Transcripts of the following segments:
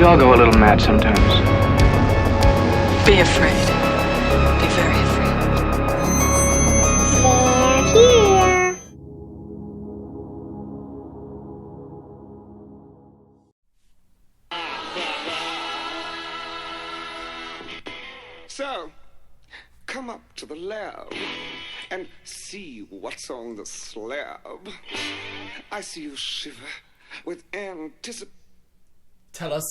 We all go a little mad sometimes. Be afraid. Be very afraid. They're here. So, come up to the lab and see what's on the slab. I see you shiver with anticipation. Tell us.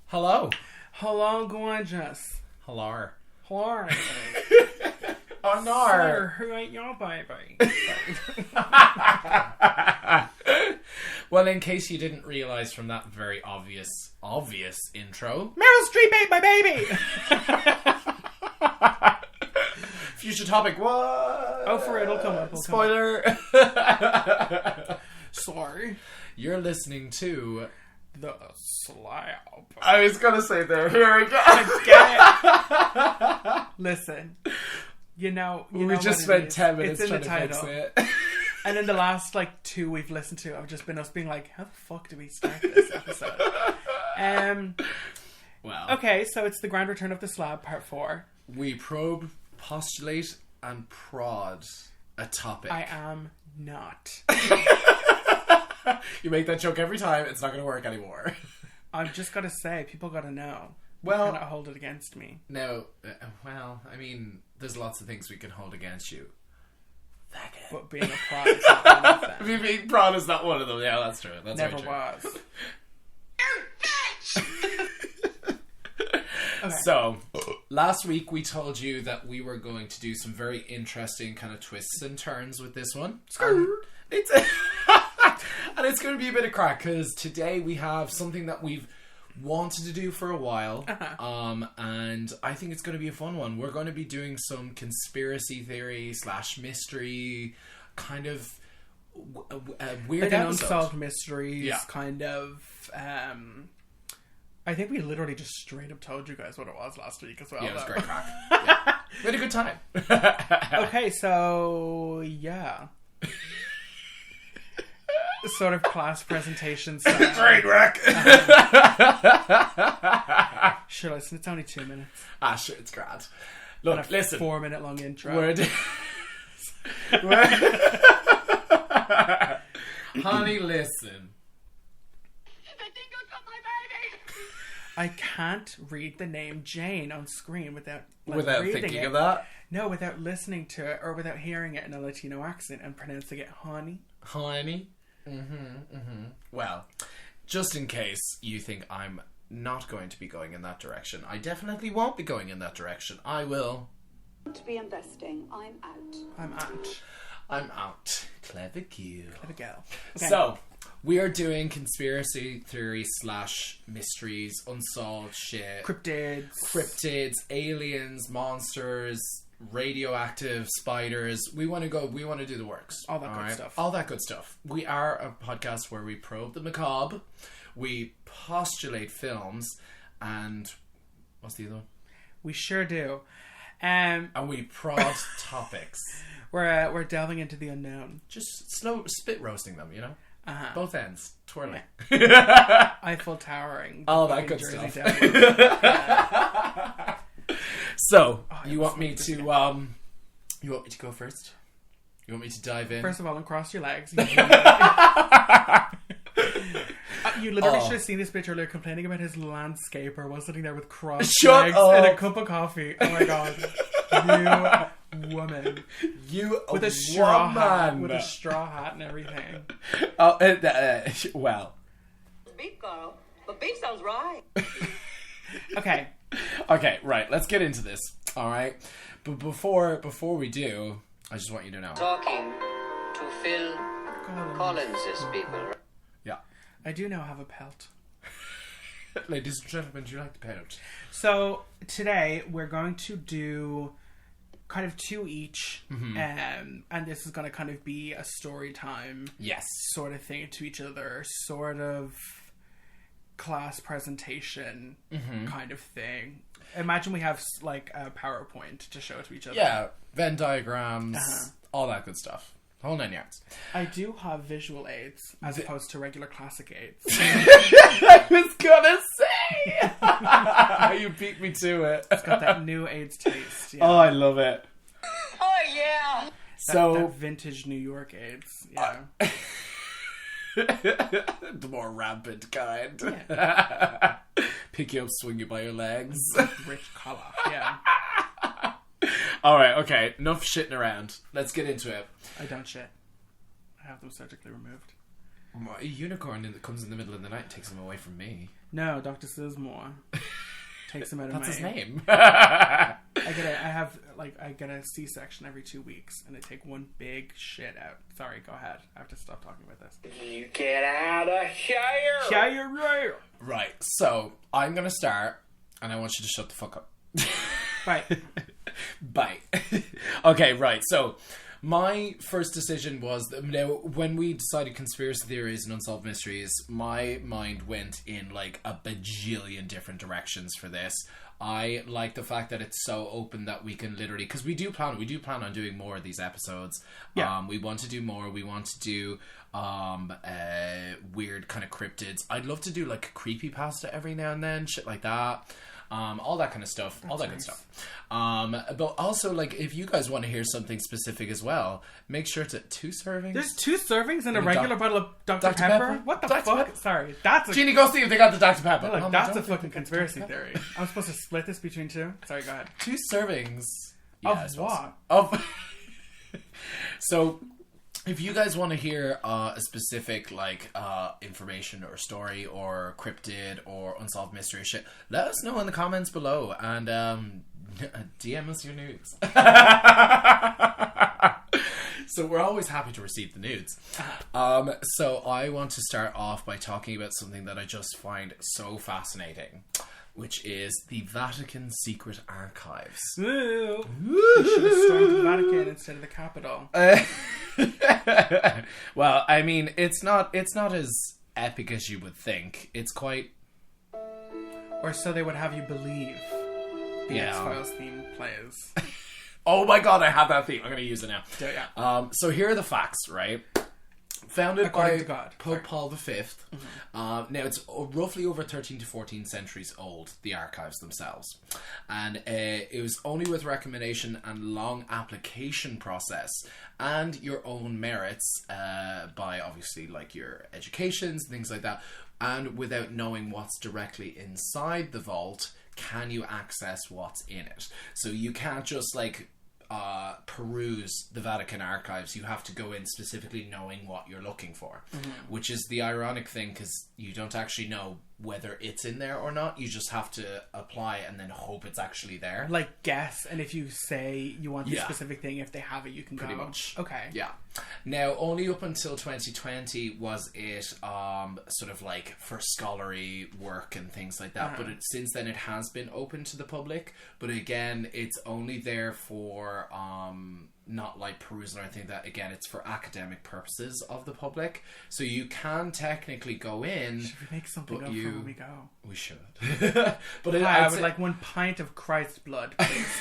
Hello. Hello, gorgeous. Hello. Hello. Oh, no. Sir, who ain't your baby? Well, in case you didn't realise from that very obvious intro, Meryl Streep ate my baby! future topic, what? Oh, for it'll come up. Spoiler. Sorry. You're listening to The Slab. I was gonna say there. Here we go. Listen. You know we just spent 10 minutes it's in trying the to title. fix it. And in the last, 2 we've listened to, I've just been us being like, how the fuck do we start this episode? Well. Okay, so it's the Grand Return of the Slab, part 4. We probe, postulate, and prod a topic. I am not. You make that joke every time, it's not going to work anymore. I've just got to say, people got to know. Well, You cannot hold it against me. No, I mean, there's lots of things we can hold against you. But being a prod is not one of them. Being prod is not one of them. Yeah, that's true. That's Never very true. was. Okay. So, last week we told you that we were going to do some very interesting kind of twists and turns with this one. And it's going to be a bit of crack because today we have something that we've wanted to do for a while, and I think it's going to be a fun one. We're going to be doing some conspiracy theory / mystery kind of weird episode. Unsolved mysteries, Yeah. kind of. I think we literally just straight up told you guys what it was last week as well. Yeah, it was though. great crack. Yeah. We had a good time. Okay, so yeah. Sort of class presentation style. Train wreck. Sure, listen, it's only 2 minutes. Sure, it's grand. And Look, a listen. 4-minute long intro. Honey, listen. I can't read the name Jane on screen without reading thinking it. of that. No, without listening to it or without hearing it in a Latino accent and pronouncing it honey. Honey. Well, just in case you think I'm not going to be going in that direction, I definitely won't be going in that direction. I will. To be investing, I'm out. I'm out. Clever Q. Clever girl. Okay. So, we are doing conspiracy theory / mysteries, unsolved shit. Cryptids, aliens, monsters, radioactive spiders. We want to do the works. All that good stuff. All that good stuff. We are a podcast where we probe the macabre, we postulate films, and what's the other one? We sure do. And we prod topics. We're delving into the unknown. Just slow spit roasting them, you know? Both ends. Twirling. Eiffel towering. All that good Jersey stuff. Devil. So, you want me to go first? You want me to dive in? First of all, uncross your legs. You literally should have seen this bitch earlier complaining about his landscaper while sitting there with crossed Shut legs up. and a cup of coffee. Oh my god. You woman. With a straw hat. With a straw hat and everything. Well. Beef, Carl. But beef sounds right. Okay. Okay, right. Let's get into this. All right. But before we do, I just want you to know. Talking to Phil Collins's people. Yeah. I do now have a pelt. Ladies and gentlemen, do you like the pelt? So today we're going to do kind of 2 each, and this is going to kind of be a story time, sort of thing to each other, sort of class presentation kind of thing. Imagine we have like a PowerPoint to show to each other. Yeah, Venn diagrams, all that good stuff. Whole 9 yards. I do have visual aids as opposed to regular classic aids. I was gonna say! You beat me to it. It's got that new AIDS taste. Yeah. Oh, I love it. Oh, yeah. That vintage New York AIDS. Yeah. The more rampant kind. Yeah. Pick you up, swing you by your legs. Rich color. Yeah. Alright, okay. Enough shitting around. Let's get into it. I don't shit. I have them surgically removed. A unicorn that comes in the middle of the night and takes them away from me. No, Dr. Sizmore takes him out of That's his name. I get a C-section every 2 weeks, and I take one big shit out. Sorry, go ahead. I have to stop talking about this. You get out of here! Yeah, you're right. Right, so I'm gonna start, and I want you to shut the fuck up. Bye. Bye. Okay, right, so my first decision was that, now, when we decided conspiracy theories and unsolved mysteries, my mind went in like a bajillion different directions for this. I like the fact that it's so open that we can literally, because we do plan on doing more of these episodes. Yeah. We want to do more. We want to do weird kind of cryptids. I'd love to do like creepypasta every now and then, shit like that. All that kind of stuff. All that good stuff. But also, like, if you guys want to hear something specific as well, make sure to 2 servings. There's 2 servings and a regular bottle of Dr. Dr. Pepper? Pepper? What the Dr. fuck? Pepper? Sorry. That's a... Jeannie, go see if they got the Dr. Pepper. Look, Oh, that's don't a fucking think conspiracy Dr. Pepper. theory. I'm supposed to split this between 2? Sorry, go ahead. 2 servings. Yeah, I Of suppose. what? Of... So, if you guys want to hear a specific, like, information or story or cryptid or unsolved mystery shit, let us know in the comments below and DM us your nudes. So we're always happy to receive the nudes. So I want to start off by talking about something that I just find so fascinating, which is the Vatican Secret Archives. Ooh. You should have stormed the Vatican instead of the Capitol. Well, I mean, it's not as epic as you would think. It's quite... Or so they would have you believe. The Yeah. X-Files theme plays. Oh my god, I have that theme. I'm going to use it now. Yeah. So here are the facts, right? Founded According by to God. Pope Sorry. Paul V. Now, it's roughly over 13 to 14 centuries old, the archives themselves. And it was only with recommendation and long application process and your own merits by, obviously, like your educations, things like that, and without knowing what's directly inside the vault, can you access what's in it. So you can't just, like... peruse the Vatican archives. You have to go in specifically knowing what you're looking for, which is the ironic thing, because you don't actually know whether it's in there or not. You just have to apply and then hope it's actually there. Like, guess, and if you say you want this Yeah. specific thing, if they have it, you can Pretty go. much. Okay. Yeah. Now, only up until 2020 was it sort of like for scholarly work and things like that. But since then, it has been open to the public. But again, it's only there for not like perusal or anything. That again, it's for academic purposes of the public. So you can technically go in. Should we make something But up you- for when we go? We should. But I I'd would say- like 1 pint of Christ's blood, please.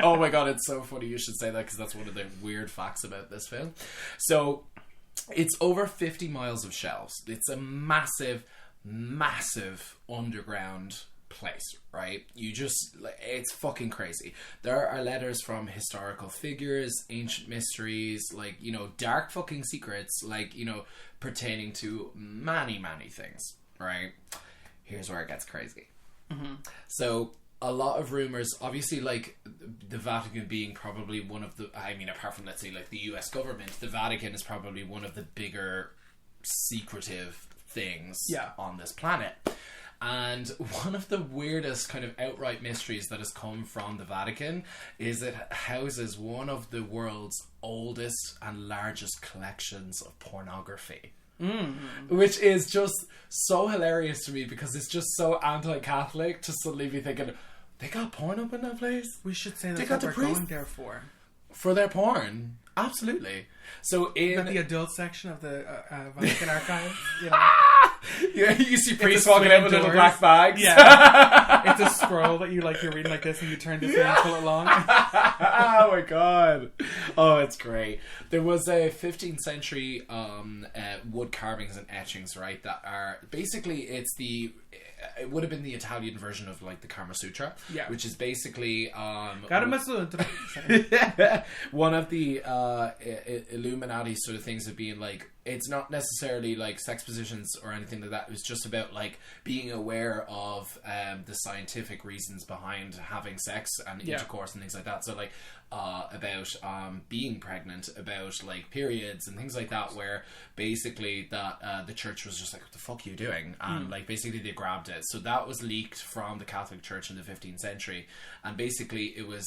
Oh my god, it's so funny you should say that, because that's one of the weird facts about this film. So, it's over 50 miles of shelves. It's a massive, massive underground place, right? It's fucking crazy. There are letters from historical figures, ancient mysteries, like, dark fucking secrets, like, pertaining to many, many things, right? Here's where it gets crazy. So, a lot of rumors, obviously, like, the Vatican being probably one of the, I mean, apart from, let's say, like, the US government, the Vatican is probably one of the bigger secretive things on this planet. And one of the weirdest kind of outright mysteries that has come from the Vatican is it houses one of the world's oldest and largest collections of pornography. Which is just so hilarious to me, because it's just so anti-Catholic to suddenly be thinking, they got porn up in that place? We should say They that's got what the we're priest- going there for. For their porn. Absolutely. So Is in... that the adult section of the Vatican archives? You know? Yeah, you see priests walking out with little black bags. Yeah. It's a scroll that you're reading like this and you turn this in and pull it along. Oh my god. Oh, it's great. There was a 15th century wood carvings and etchings, right, that are basically it would have been the Italian version of like the Kama Sutra, which is basically one of the Illuminati sort of things of being like, it's not necessarily like sex positions or anything like that. It was just about like being aware of the scientific reasons behind having sex and intercourse and things like that. So like about being pregnant, about like periods and things like that, where basically that the church was just like, what the fuck are you doing? And like basically they grabbed it. So that was leaked from the Catholic Church in the 15th century, and basically it was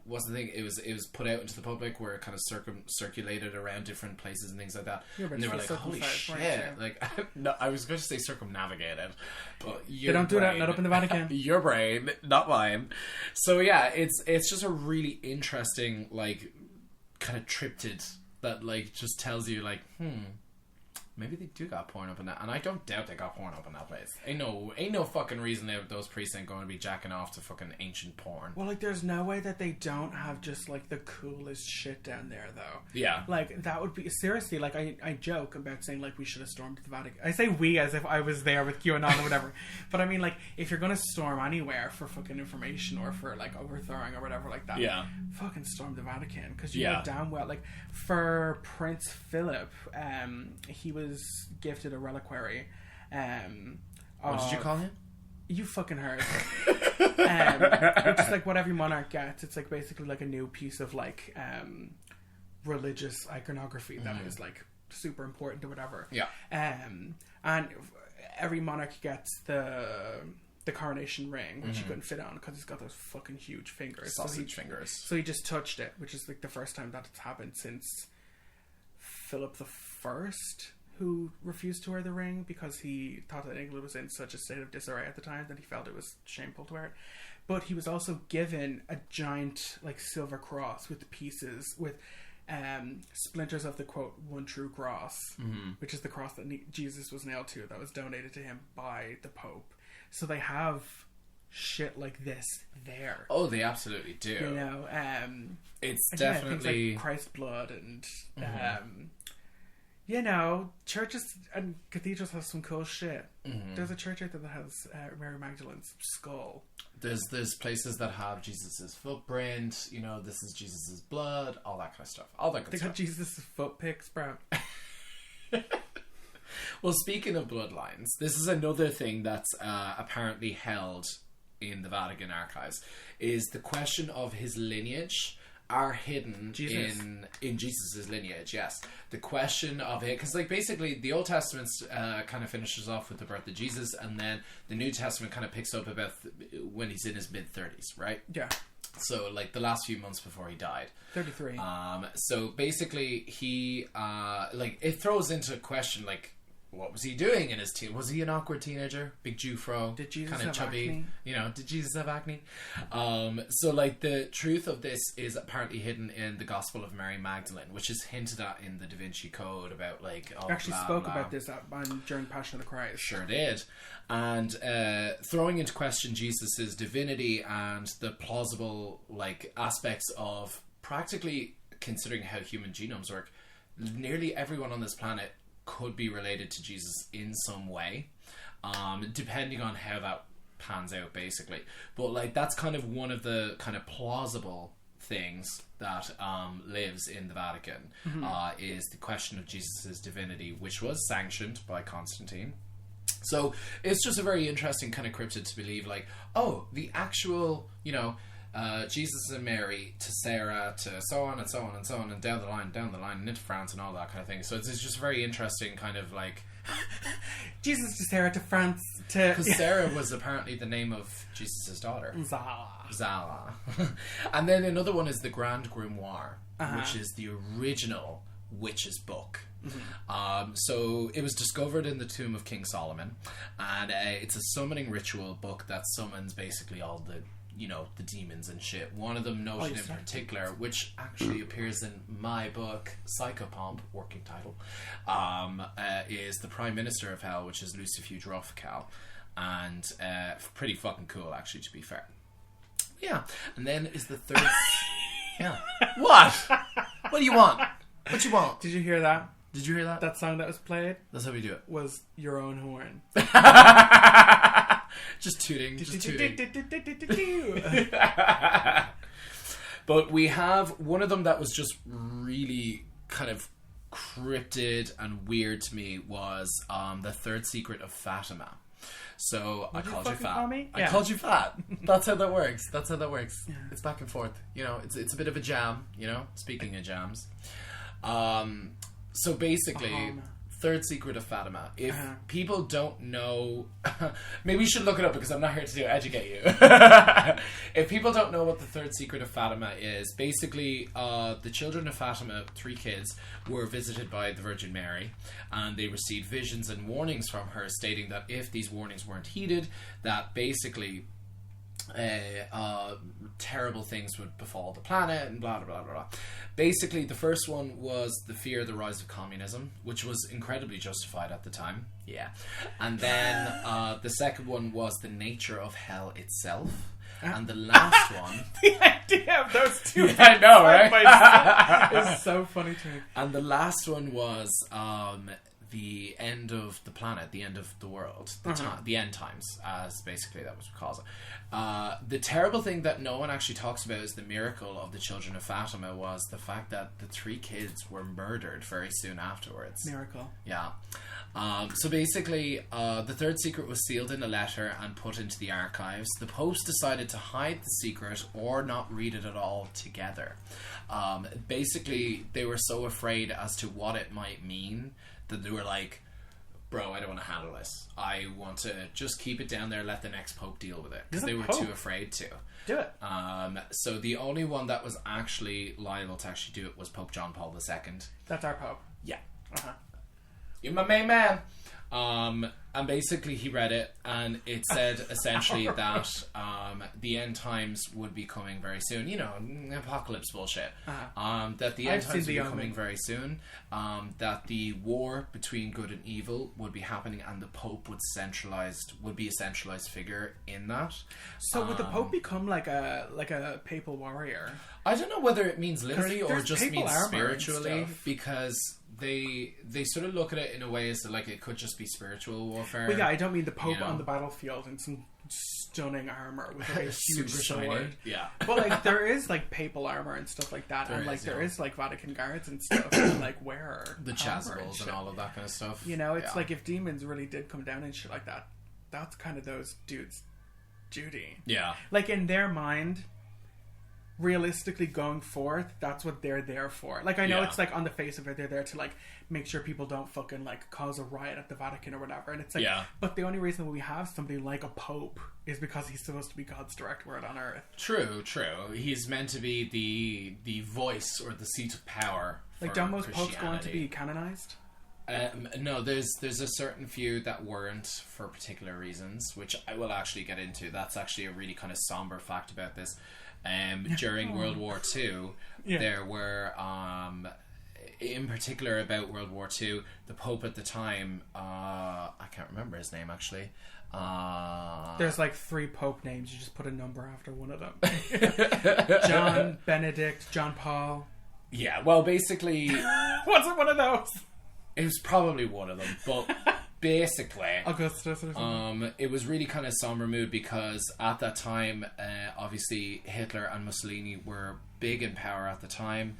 what's the thing? It was put out into the public, where it kind of circulated around different places and things like that. And they were like, "Holy shit!" Like, no, I was going to say circumnavigated, but they don't do that. Not up in the Vatican. Your brain, not mine. So yeah, it's just a really interesting like kind of triptyd that like just tells you like, maybe they do got porn up in that, and I don't doubt they got porn up in that place. Ain't no fucking reason that those priests ain't going to be jacking off to fucking ancient porn. Well, like, there's no way that they don't have just like the coolest shit down there, though. Yeah, like that would be seriously. Like, I joke about saying like we should have stormed the Vatican. I say we as if I was there with QAnon or whatever. But I mean, like, if you're gonna storm anywhere for fucking information or for like overthrowing or whatever like that, fucking storm the Vatican, because you know damn well, like, for Prince Philip, he was gifted a reliquary. What did you call him? You fucking heard. Which is like what every monarch gets. It's like basically like a new piece of like religious iconography that is like super important or whatever. Yeah. And every monarch gets the coronation ring, which he couldn't fit on because he's got those fucking huge fingers. Sausage fingers. So he just touched it, which is like the first time that it's happened since Philip I, who refused to wear the ring because he thought that England was in such a state of disarray at the time that he felt it was shameful to wear it. But he was also given a giant like silver cross with pieces with splinters of the quote one true cross, which is the cross that Jesus was nailed to, that was donated to him by the Pope. So they have shit like this there. Oh, they absolutely do. You know, it's definitely definitely like Christ blood and you know, churches and cathedrals have some cool shit. There's a church out there that has Mary Magdalene's skull. There's places that have Jesus's footprint. You know, this is Jesus's blood. All that kind of stuff. All that good they stuff. got Jesus' foot pics, bro. Well, speaking of bloodlines, this is another thing that's apparently held in the Vatican archives, is the question of his lineage are hidden in Jesus' lineage. Yes, the question of it, because like basically the Old Testament kind of finishes off with the birth of Jesus, and then the New Testament kind of picks up about when he's in his mid-30s, right? Yeah. So like the last few months before he died. 33. So basically he like it throws into question like, what was he doing in his teen? Was he an awkward teenager? Big Jew fro? Did Jesus kind of have chubby? acne? You know, did Jesus have acne? So like the truth of this is apparently hidden in the Gospel of Mary Magdalene, which is hinted at in the Da Vinci Code about like. I actually spoke about this during Passion of the Christ. Sure did. And throwing into question Jesus's divinity and the plausible like aspects of practically considering how human genomes work, nearly everyone on this planet could be related to Jesus in some way, depending on how that pans out, basically. But like that's kind of one of the kind of plausible things that lives in the Vatican, is the question of Jesus' divinity, which was sanctioned by Constantine. So it's just a very interesting kind of cryptid to believe, like, oh, the actual, you know, Jesus and Mary to Sarah to so on and so on and so on and down the line and into France and all that kind of thing. So it's just very interesting kind of like Jesus to Sarah to France to... Because Sarah was apparently the name of Jesus' daughter. Zala. And then another one is the Grand Grimoire, which is the original witch's book. So it was discovered in the tomb of King Solomon, and it's a summoning ritual book that summons basically all the the demons and shit. One of them noted in particular, which actually appears in my book, Psychopomp, working title, is the Prime Minister of Hell, which is Lucifer Drofcal. And pretty fucking cool, actually, to be fair. Yeah. And then is the third... Yeah. What? What do you want? What you want? Did you hear that? Did you hear that? That song that was played? That's how we do it. Was Your Own Horn. Just tooting. But we have one of them that was just really kind of cryptid and weird to me was the third secret of Fatima. So I called you fat. I called you fat. That's how that works. Yeah. It's back and forth. It's a bit of a jam. Speaking of jams. So basically, third secret of Fatima. If people don't know, maybe you should look it up because I'm not here to educate you. If people don't know what the third secret of Fatima is, basically, the children of Fatima, 3 kids, were visited by the Virgin Mary, and they received visions and warnings from her, stating that if these warnings weren't heeded, that basically terrible things would befall the planet and blah blah blah blah. Basically, the first one was the fear of the rise of communism, which was incredibly justified at the time. Yeah. And then the second one was the nature of hell itself. And the last one... The idea of those two... Yeah, I know, right? It's so funny to me. And the last one was the end of the planet, the end of the world, the end times, as basically that was what calls it. The terrible thing that no one actually talks about is the miracle of the children of Fatima was the fact that the 3 kids were murdered very soon afterwards. Miracle. Yeah. So basically, the third secret was sealed in a letter and put into the archives. The popes decided to hide the secret or not read it at all together. Basically, they were so afraid as to what it might mean that they were like, bro, I don't want to handle this. I want to just keep it down there, let the next pope deal with it. Because they were too afraid to. Do it. So the only one that was actually liable to actually do it was Pope John Paul II. That's our pope. Yeah. You're my main man. And basically he read it, and it said essentially that the end times would be coming very soon. Apocalypse bullshit. That the end times would be coming very soon. That the war between good and evil would be happening, and the Pope would be a centralized figure in that. So would the Pope become like a papal warrior? I don't know whether it means literally or just means armor spiritually, because they sort of look at it in a way as like it could just be spiritual warfare. But yeah, I don't mean the Pope on the battlefield in some stunning armor with like a huge sword. Shiny. Yeah. But like there is like papal armor and stuff like that, there is like Vatican guards and stuff and like wear the chasubles and all of that kind of stuff. It's like if demons really did come down and shit like that, that's kind of those dudes' duty. Yeah. Like in their mind, realistically going forth, that's what they're there for. Like I know it's like on the face of it, they're there to like make sure people don't fucking like cause a riot at the Vatican or whatever, and it's like but the only reason we have somebody like a pope is because he's supposed to be God's direct word on earth. True. He's meant to be the voice or the seat of power. Like don't most popes go on to be canonized? No, there's a certain few that weren't for particular reasons, which I will actually get into. That's actually a really kind of somber fact about this. During World War II, there were, in particular about World War II, the Pope at the time, I can't remember his name actually. There's like 3 Pope names, you just put a number after one of them. John, Benedict, John Paul. Yeah, well basically... Wasn't one of those? It was probably one of them, but... Basically, Augustus or something. It was really kind of somber mood because at that time, obviously Hitler and Mussolini were big in power at the time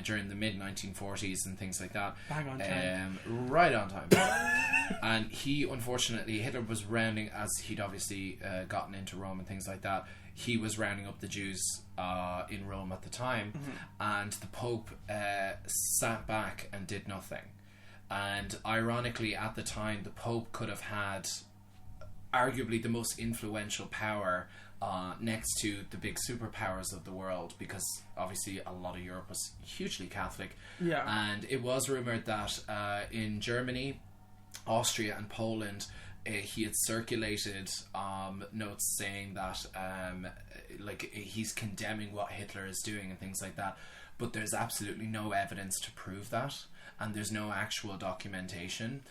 during the mid 1940s and things like that. Bang on time. Right on time. And Hitler was rounding, as he'd obviously gotten into Rome and things like that. He was rounding up the Jews in Rome at the time, and the Pope sat back and did nothing. And ironically, at the time, the Pope could have had arguably the most influential power next to the big superpowers of the world, because obviously a lot of Europe was hugely Catholic. Yeah. And it was rumoured that in Germany, Austria and Poland, he had circulated notes saying that like he's condemning what Hitler is doing and things like that, but there's absolutely no evidence to prove that, and there's no actual documentation.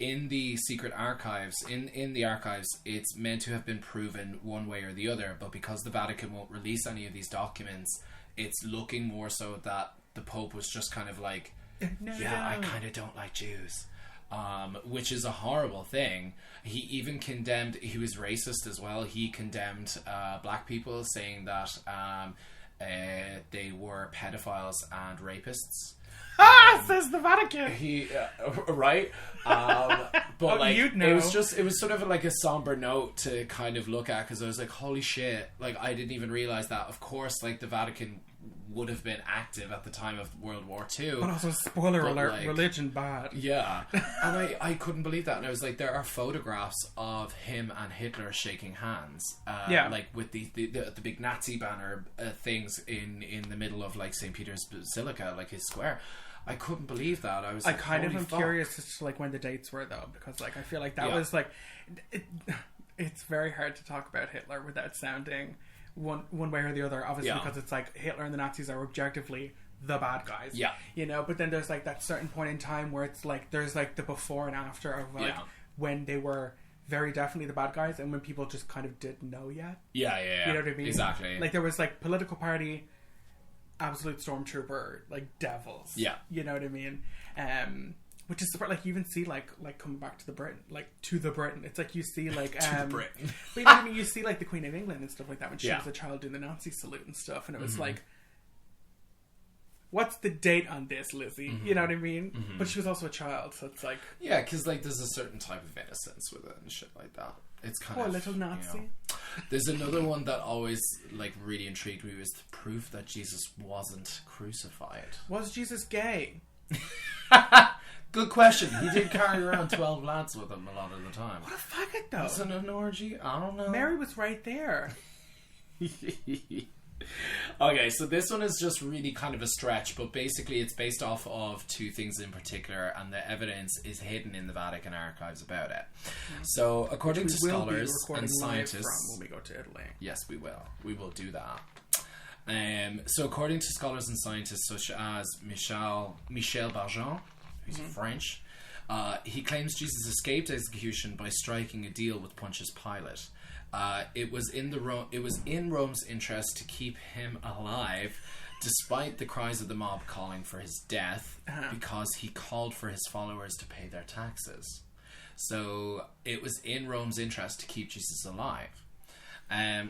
In the secret archives, in the archives, it's meant to have been proven one way or the other, but because the Vatican won't release any of these documents, it's looking more so that the Pope was just kind of like, I kind of don't like Jews. Which is a horrible thing. He even condemned, he was racist as well, he condemned black people, saying that they were pedophiles and rapists. Says the Vatican. He right, but like you'd know. it was sort of like a somber note to kind of look at, because I was like, holy shit, like I didn't even realize that. Of course, like the Vatican would have been active at the time of World War II. But also, spoiler alert, like, religion bad. Yeah. And I couldn't believe that. And I was like, there are photographs of him and Hitler shaking hands. Like with the big Nazi banner things in the middle of like St. Peter's Basilica, like his square. I couldn't believe that. I was like, kind of am fuck. curious as to like when the dates were though, because like I feel like that was like it's very hard to talk about Hitler without sounding one way or the other, obviously, because it's like Hitler and the Nazis are objectively the bad guys, you know, but then there's like that certain point in time where it's like there's like the before and after of like when they were very definitely the bad guys and when people just kind of didn't know yet. You know what I mean? Exactly. Like there was like political party, absolute stormtrooper, like devils. You know what I mean? Which is like you even see like coming back to the Britain, it's like you see like to the Britain. But you know what I mean? You see like the Queen of England and stuff like that when she was a child doing the Nazi salute and stuff, and it was like, what's the date on this, Lizzie? You know what I mean? But she was also a child, so it's like, because like there's a certain type of innocence with it and shit like that. It's kind poor of little Nazi. You know. There's another one that always like really intrigued me, was the proof that Jesus wasn't crucified. Was Jesus gay? Good question. He did carry around 12 lads with him a lot of the time. What a faggot though. Was it an orgy? I don't know. Mary was right there. Okay, so this one is just really kind of a stretch, but basically it's based off of two things in particular, and the evidence is hidden in the Vatican archives about it. So, according to scholars and scientists, when we go to Italy. Yes, we will. We will do that. So, according to scholars and scientists such as Michel Barjan, who's French, he claims Jesus escaped execution by striking a deal with Pontius Pilate. It was in Rome's interest to keep him alive, despite the cries of the mob calling for his death, because he called for his followers to pay their taxes. So it was in Rome's interest to keep Jesus alive.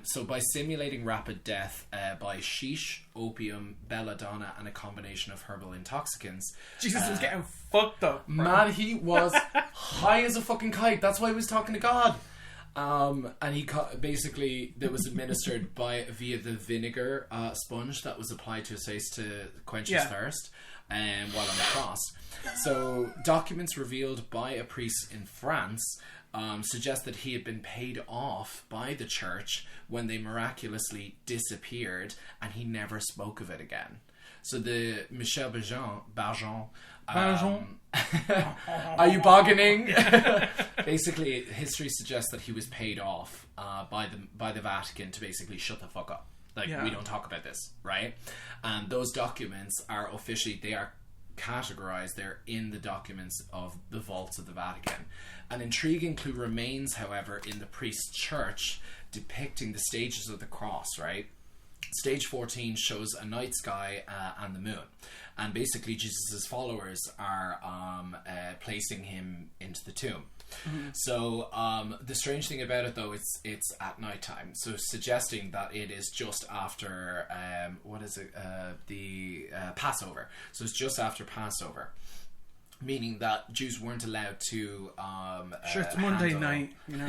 So by simulating rapid death by sheesh, opium, belladonna, and a combination of herbal intoxicants, Jesus was getting fucked up, bro. Man, he was high as a fucking kite. That's why he was talking to God. And he basically that was administered via the vinegar sponge that was applied to his face to quench his thirst while on the cross. So documents revealed by a priest in France suggest that he had been paid off by the church when they miraculously disappeared, and he never spoke of it again. So the Michel Barjan are you bargaining? Basically, history suggests that he was paid off by the Vatican to basically shut the fuck up. Like, we don't talk about this, right? And those documents are officially, they are categorized, they're in the documents of the vaults of the Vatican. An intriguing clue remains, however, in the priest's church depicting the stages of the cross, right? Stage 14 shows a night sky and the moon, and basically Jesus' followers are placing him into the tomb. So the strange thing about it, though, it's at nighttime, so suggesting that it is just after the Passover. So it's just after Passover, meaning that Jews weren't allowed to sure, it's Monday night, you know.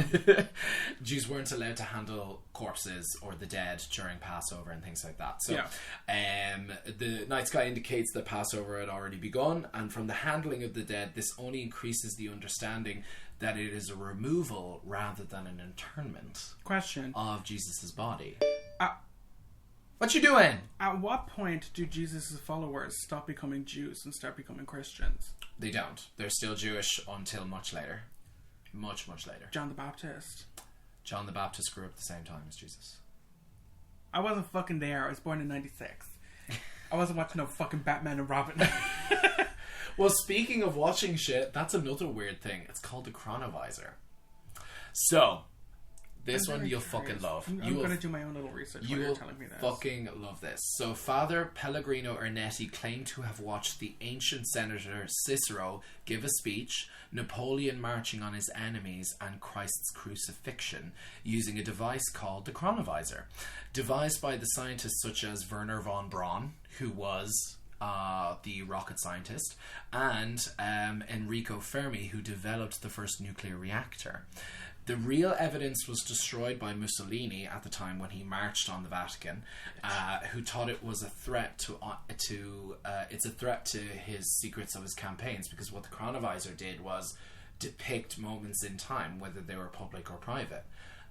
Jews weren't allowed to handle corpses or the dead during Passover and things like that. So the night sky indicates that Passover had already begun, and from the handling of the dead, this only increases the understanding that it is a removal rather than an internment of Jesus' body. What you doing? At what point do Jesus' followers stop becoming Jews and start becoming Christians? They don't. They're still Jewish until much later. Much, much later. John the Baptist. John the Baptist grew up at the same time as Jesus. I wasn't fucking there. I was born in 96. I wasn't watching no fucking Batman and Robin. Well, speaking of watching shit, that's another weird thing. It's called the chronovisor. So, this one you'll fucking love. I'm going to do my own little research while you're telling me this. Fucking love this. So, Father Pellegrino Ernetti claimed to have watched the ancient senator Cicero give a speech, Napoleon marching on his enemies, and Christ's crucifixion using a device called the chronovisor, devised by the scientists such as Werner von Braun, who was the rocket scientist, and Enrico Fermi, who developed the first nuclear reactor. The real evidence was destroyed by Mussolini at the time when he marched on the Vatican, who thought it was a threat it's a threat to his secrets of his campaigns, because what the chronovisor did was depict moments in time, whether they were public or private.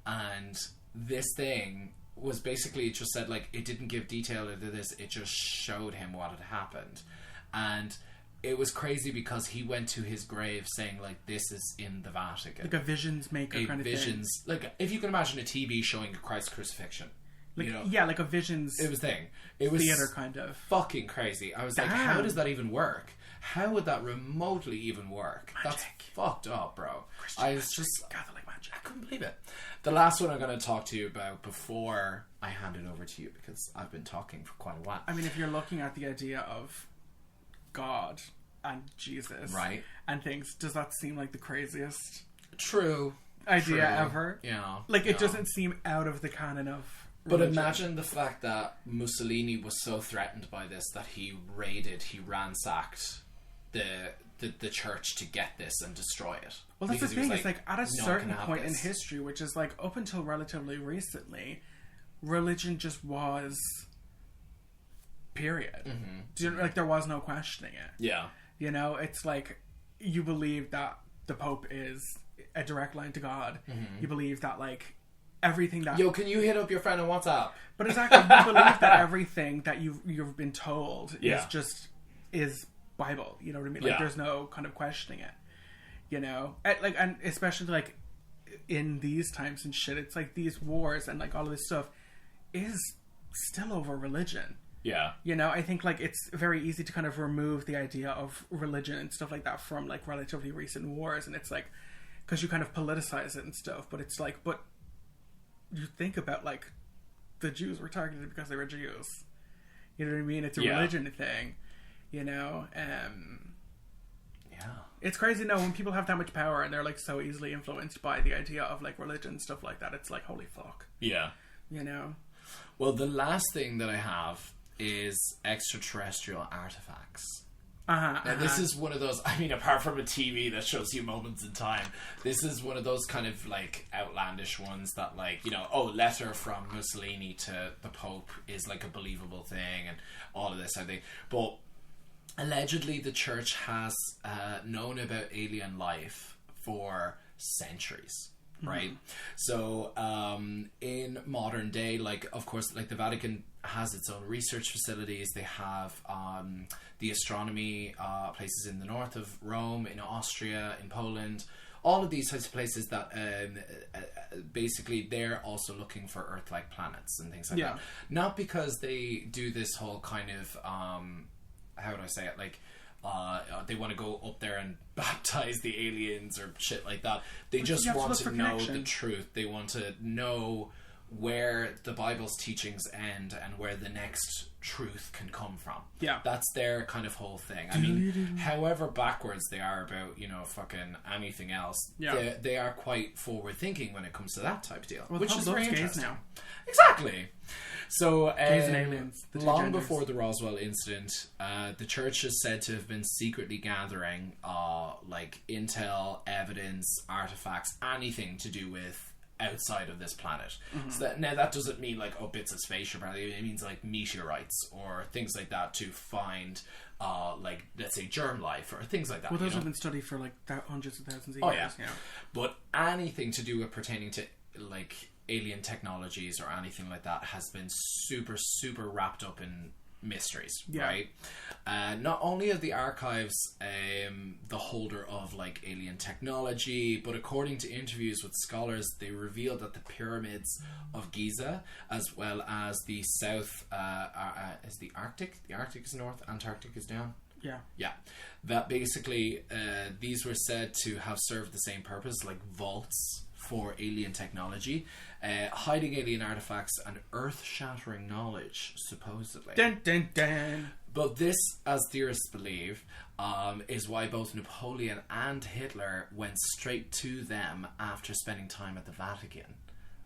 And this thing was basically, it just said, like, it didn't give detail into this, it just showed him what had happened. And it was crazy because he went to his grave saying, like, this is in the Vatican. Like a visions maker kind of thing. Like, if you can imagine a TV showing Christ's crucifixion. Like, you know, yeah, like a visions it was thing. It was theater kind of. Fucking crazy. I was like, how does that even work? How would that remotely even work? Magic. That's fucked up, bro. I was just Catholic magic. I couldn't believe it. The last one I'm going to talk to you about before I hand it over to you, because I've been talking for quite a while. I mean, if you're looking at the idea of God and Jesus, right, and things, does that seem like the craziest idea ever? Yeah. Like, it doesn't seem out of the canon of But religion. imagine the fact that Mussolini was so threatened by this that he ransacked the church to get this and destroy it. Well, that's the thing. It's like at a certain point in this. history, which is like up until relatively recently, religion just was. Period. Mm-hmm. Do you, like, there was no questioning it. Yeah. You know, it's like you believe that the Pope is a direct line to God. Mm-hmm. You believe that, like, everything that... Yo, can you hit up your friend on WhatsApp? But exactly, you believe that everything that you've been told is Bible. You know what I mean? Like, there's no kind of questioning it. You know? And especially, like, in these times and shit, it's like these wars and, like, all of this stuff is still over religion. Yeah. You know, I think, like, it's very easy to kind of remove the idea of religion and stuff like that from, like, relatively recent wars. And it's like, because you kind of politicize it and stuff. But it's like, but you think about, like, the Jews were targeted because they were Jews. You know what I mean? It's a religion thing. You know? It's crazy, when people have that much power and they're, like, so easily influenced by the idea of, like, religion and stuff like that. It's like, holy fuck. Yeah. You know? Well, the last thing that I have is extraterrestrial artifacts. Now, this is one of those, I mean, apart from a TV that shows you moments in time, this is one of those kind of, like, outlandish ones that, like, you know, letter from Mussolini to the Pope is, like, a believable thing and all of this, I think. But allegedly the church has known about alien life for centuries. Right. Mm-hmm. So in modern day, like, of course, like, the Vatican has its own research facilities. They have the astronomy places in the north of Rome, in Austria, in Poland, all of these types of places that basically they're also looking for Earth-like planets and things like that. Not because they do this whole kind of how would I say it, like, they want to go up there and baptize the aliens or shit like that. They just want to know the truth. They want to know where the Bible's teachings end and where the next truth can come from. Yeah. That's their kind of whole thing. I mean, however backwards they are about, you know, fucking anything else, they are quite forward thinking when it comes to that type of deal. Well, which is very interesting. Now. Exactly. So, gays and aliens, long before the Roswell incident, the church is said to have been secretly gathering like intel, evidence, artifacts, anything to do with outside of this planet. Mm-hmm. So that doesn't mean like bits of spaceship, it means like meteorites or things like that to find like, let's say, germ life or things like that. Well, those have been studied for like hundreds of thousands of years. Yeah. But anything to do with pertaining to like alien technologies or anything like that has been super, super wrapped up in mysteries, right? Not only are the archives the holder of like alien technology, but according to interviews with scholars, they reveal that the pyramids of Giza, as well as the south, is the Arctic is north, Antarctic is down. Yeah. That basically, these were said to have served the same purpose, like vaults for alien technology, hiding alien artifacts and earth-shattering knowledge, supposedly. Dun, dun, dun. But this, as theorists believe, is why both Napoleon and Hitler went straight to them after spending time at the Vatican,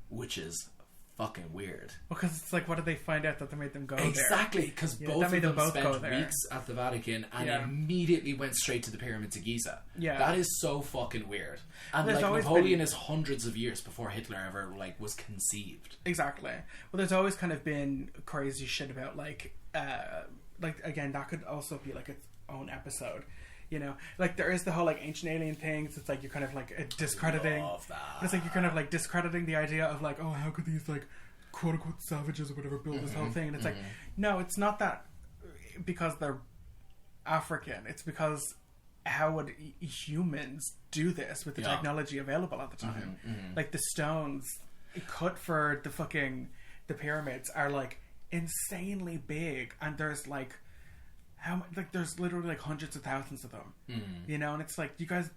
which is fucking weird. Because it's like, what did they find out that they made them go there? Exactly, because both of them both spent weeks at the Vatican and immediately went straight to the pyramids of Giza. Yeah. That is so fucking weird. And There's like, always Napoleon is hundreds of years before Hitler ever like was conceived. Exactly. Well, there's always kind of been crazy shit about like again, that could also be like its own episode. You know, like there is the whole like ancient alien things. It's like you're kind of like discrediting. Love that. But it's like you're kind of like discrediting the idea of like, oh, how could these like quote unquote savages or whatever build this whole thing? And it's like, no, it's not that because they're African. It's because how would humans do this with the technology available at the time? Like the stones cut for the pyramids are like insanely big, and there's like there's literally like hundreds of thousands of them, you know, and it's like you guys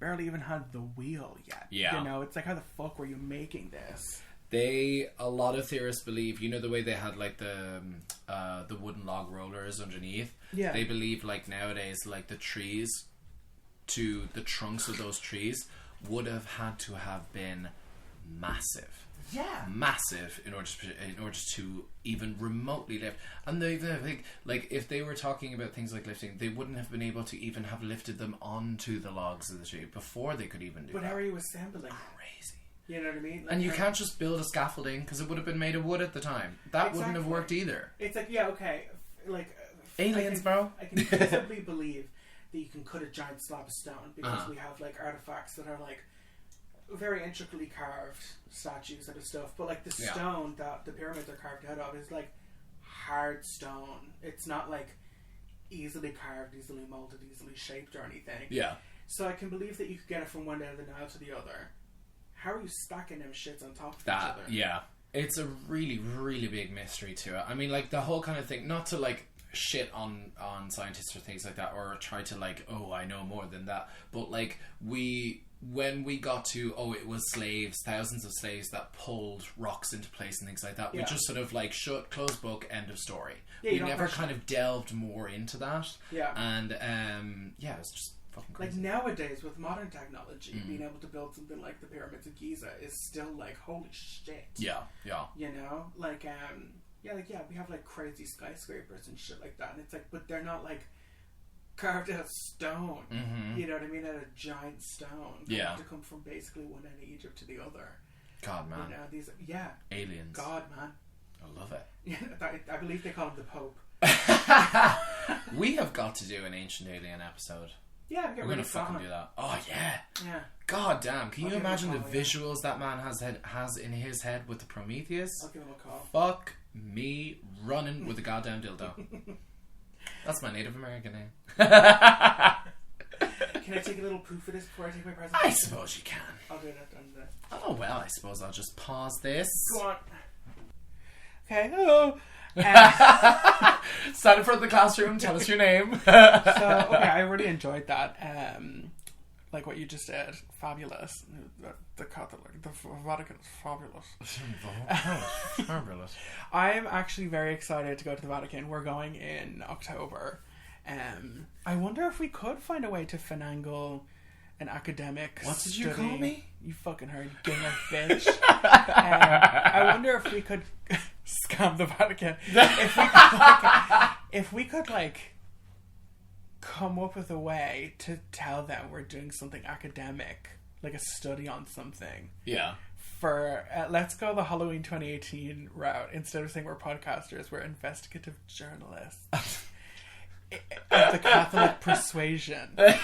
barely even had the wheel yet. You know, it's like, how the fuck were you making this? A lot of theorists believe, you know, the way they had like the wooden log rollers underneath. Yeah. They believe like nowadays, like the trunks of those trees would have had to have been massive. Yeah, massive in order to even remotely lift. And they even think, like, if they were talking about things like lifting, they wouldn't have been able to even have lifted them onto the logs of the tree before they could even do that. But how are you assembling? Crazy. You know what I mean? Like, and you can't just build a scaffolding because it would have been made of wood at the time. That wouldn't have worked either. It's like, yeah, okay, like aliens, bro. I can feasibly believe that you can cut a giant slab of stone because we have like artifacts that are like very intricately carved statues and stuff, but like the stone that the pyramids are carved out of is like hard stone. It's not like easily carved, easily molded, easily shaped or anything. Yeah. So I can believe that you could get it from one end of the Nile to the other. How are you stacking them shits on top of each other? Yeah. It's a really, really big mystery to it. I mean, like the whole kind of thing, not to like shit on scientists or things like that, or try to like, oh, I know more than that, but like when we got to, it was slaves, thousands of slaves that pulled rocks into place and things like that, we just sort of like closed book, end of story. We never kind of delved more into that. Yeah. And it was just fucking crazy. Like nowadays with modern technology, being able to build something like the pyramids of Giza is still like, holy shit. Yeah. You know, like we have like crazy skyscrapers and shit like that, and it's like, but they're not like carved out of stone. You know what I mean? Out of giant stone. They have to come from basically one end of Egypt to the other. God, man. You know, these aliens. God, man. I love it. Yeah, I believe they call him the Pope. We have got to do an ancient alien episode. Yeah, we're gonna fucking do that. Oh yeah. Yeah. God damn! Can you imagine the visuals that man has in his head with the Prometheus? I'll give him a call. Fuck me running with a goddamn dildo. That's my Native American name. Can I take a little proof of this before I take my present? I suppose you can. I'll do that. Oh well, I suppose I'll just pause this. Go on. Okay. Hello. Stand in front of the classroom. Tell us your name. I really enjoyed that. Like what you just said, fabulous. The Catholic, the Vatican is fabulous. Fabulous. I'm actually very excited to go to the Vatican. We're going in October. I wonder if we could find a way to finagle an academic. What did you call me? You fucking heard, gamer bitch. I wonder if we could scam the Vatican. If we could come up with a way to tell them we're doing something academic, like a study on something. Yeah. For let's go the Halloween 2018 route. Instead of saying we're podcasters, we're investigative journalists. The Catholic persuasion. The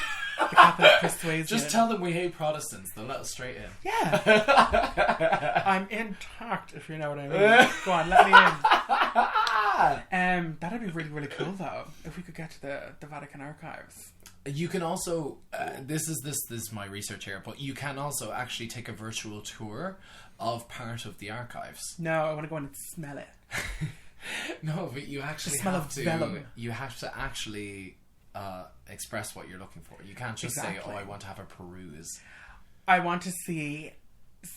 Catholic persuasion. Just tell them we hate Protestants. They'll let us straight in. Yeah. I'm intact, if you know what I mean. Go on, let me in. That'd be really, really cool though, if we could get to the Vatican archives. You can also this is my research here, but you can also actually take a virtual tour of part of the archives. No, I want to go in and smell it. No, but you actually smell have of to. vellum. You have to actually express what you're looking for. You can't just say, "Oh, I want to have a peruse." I want to see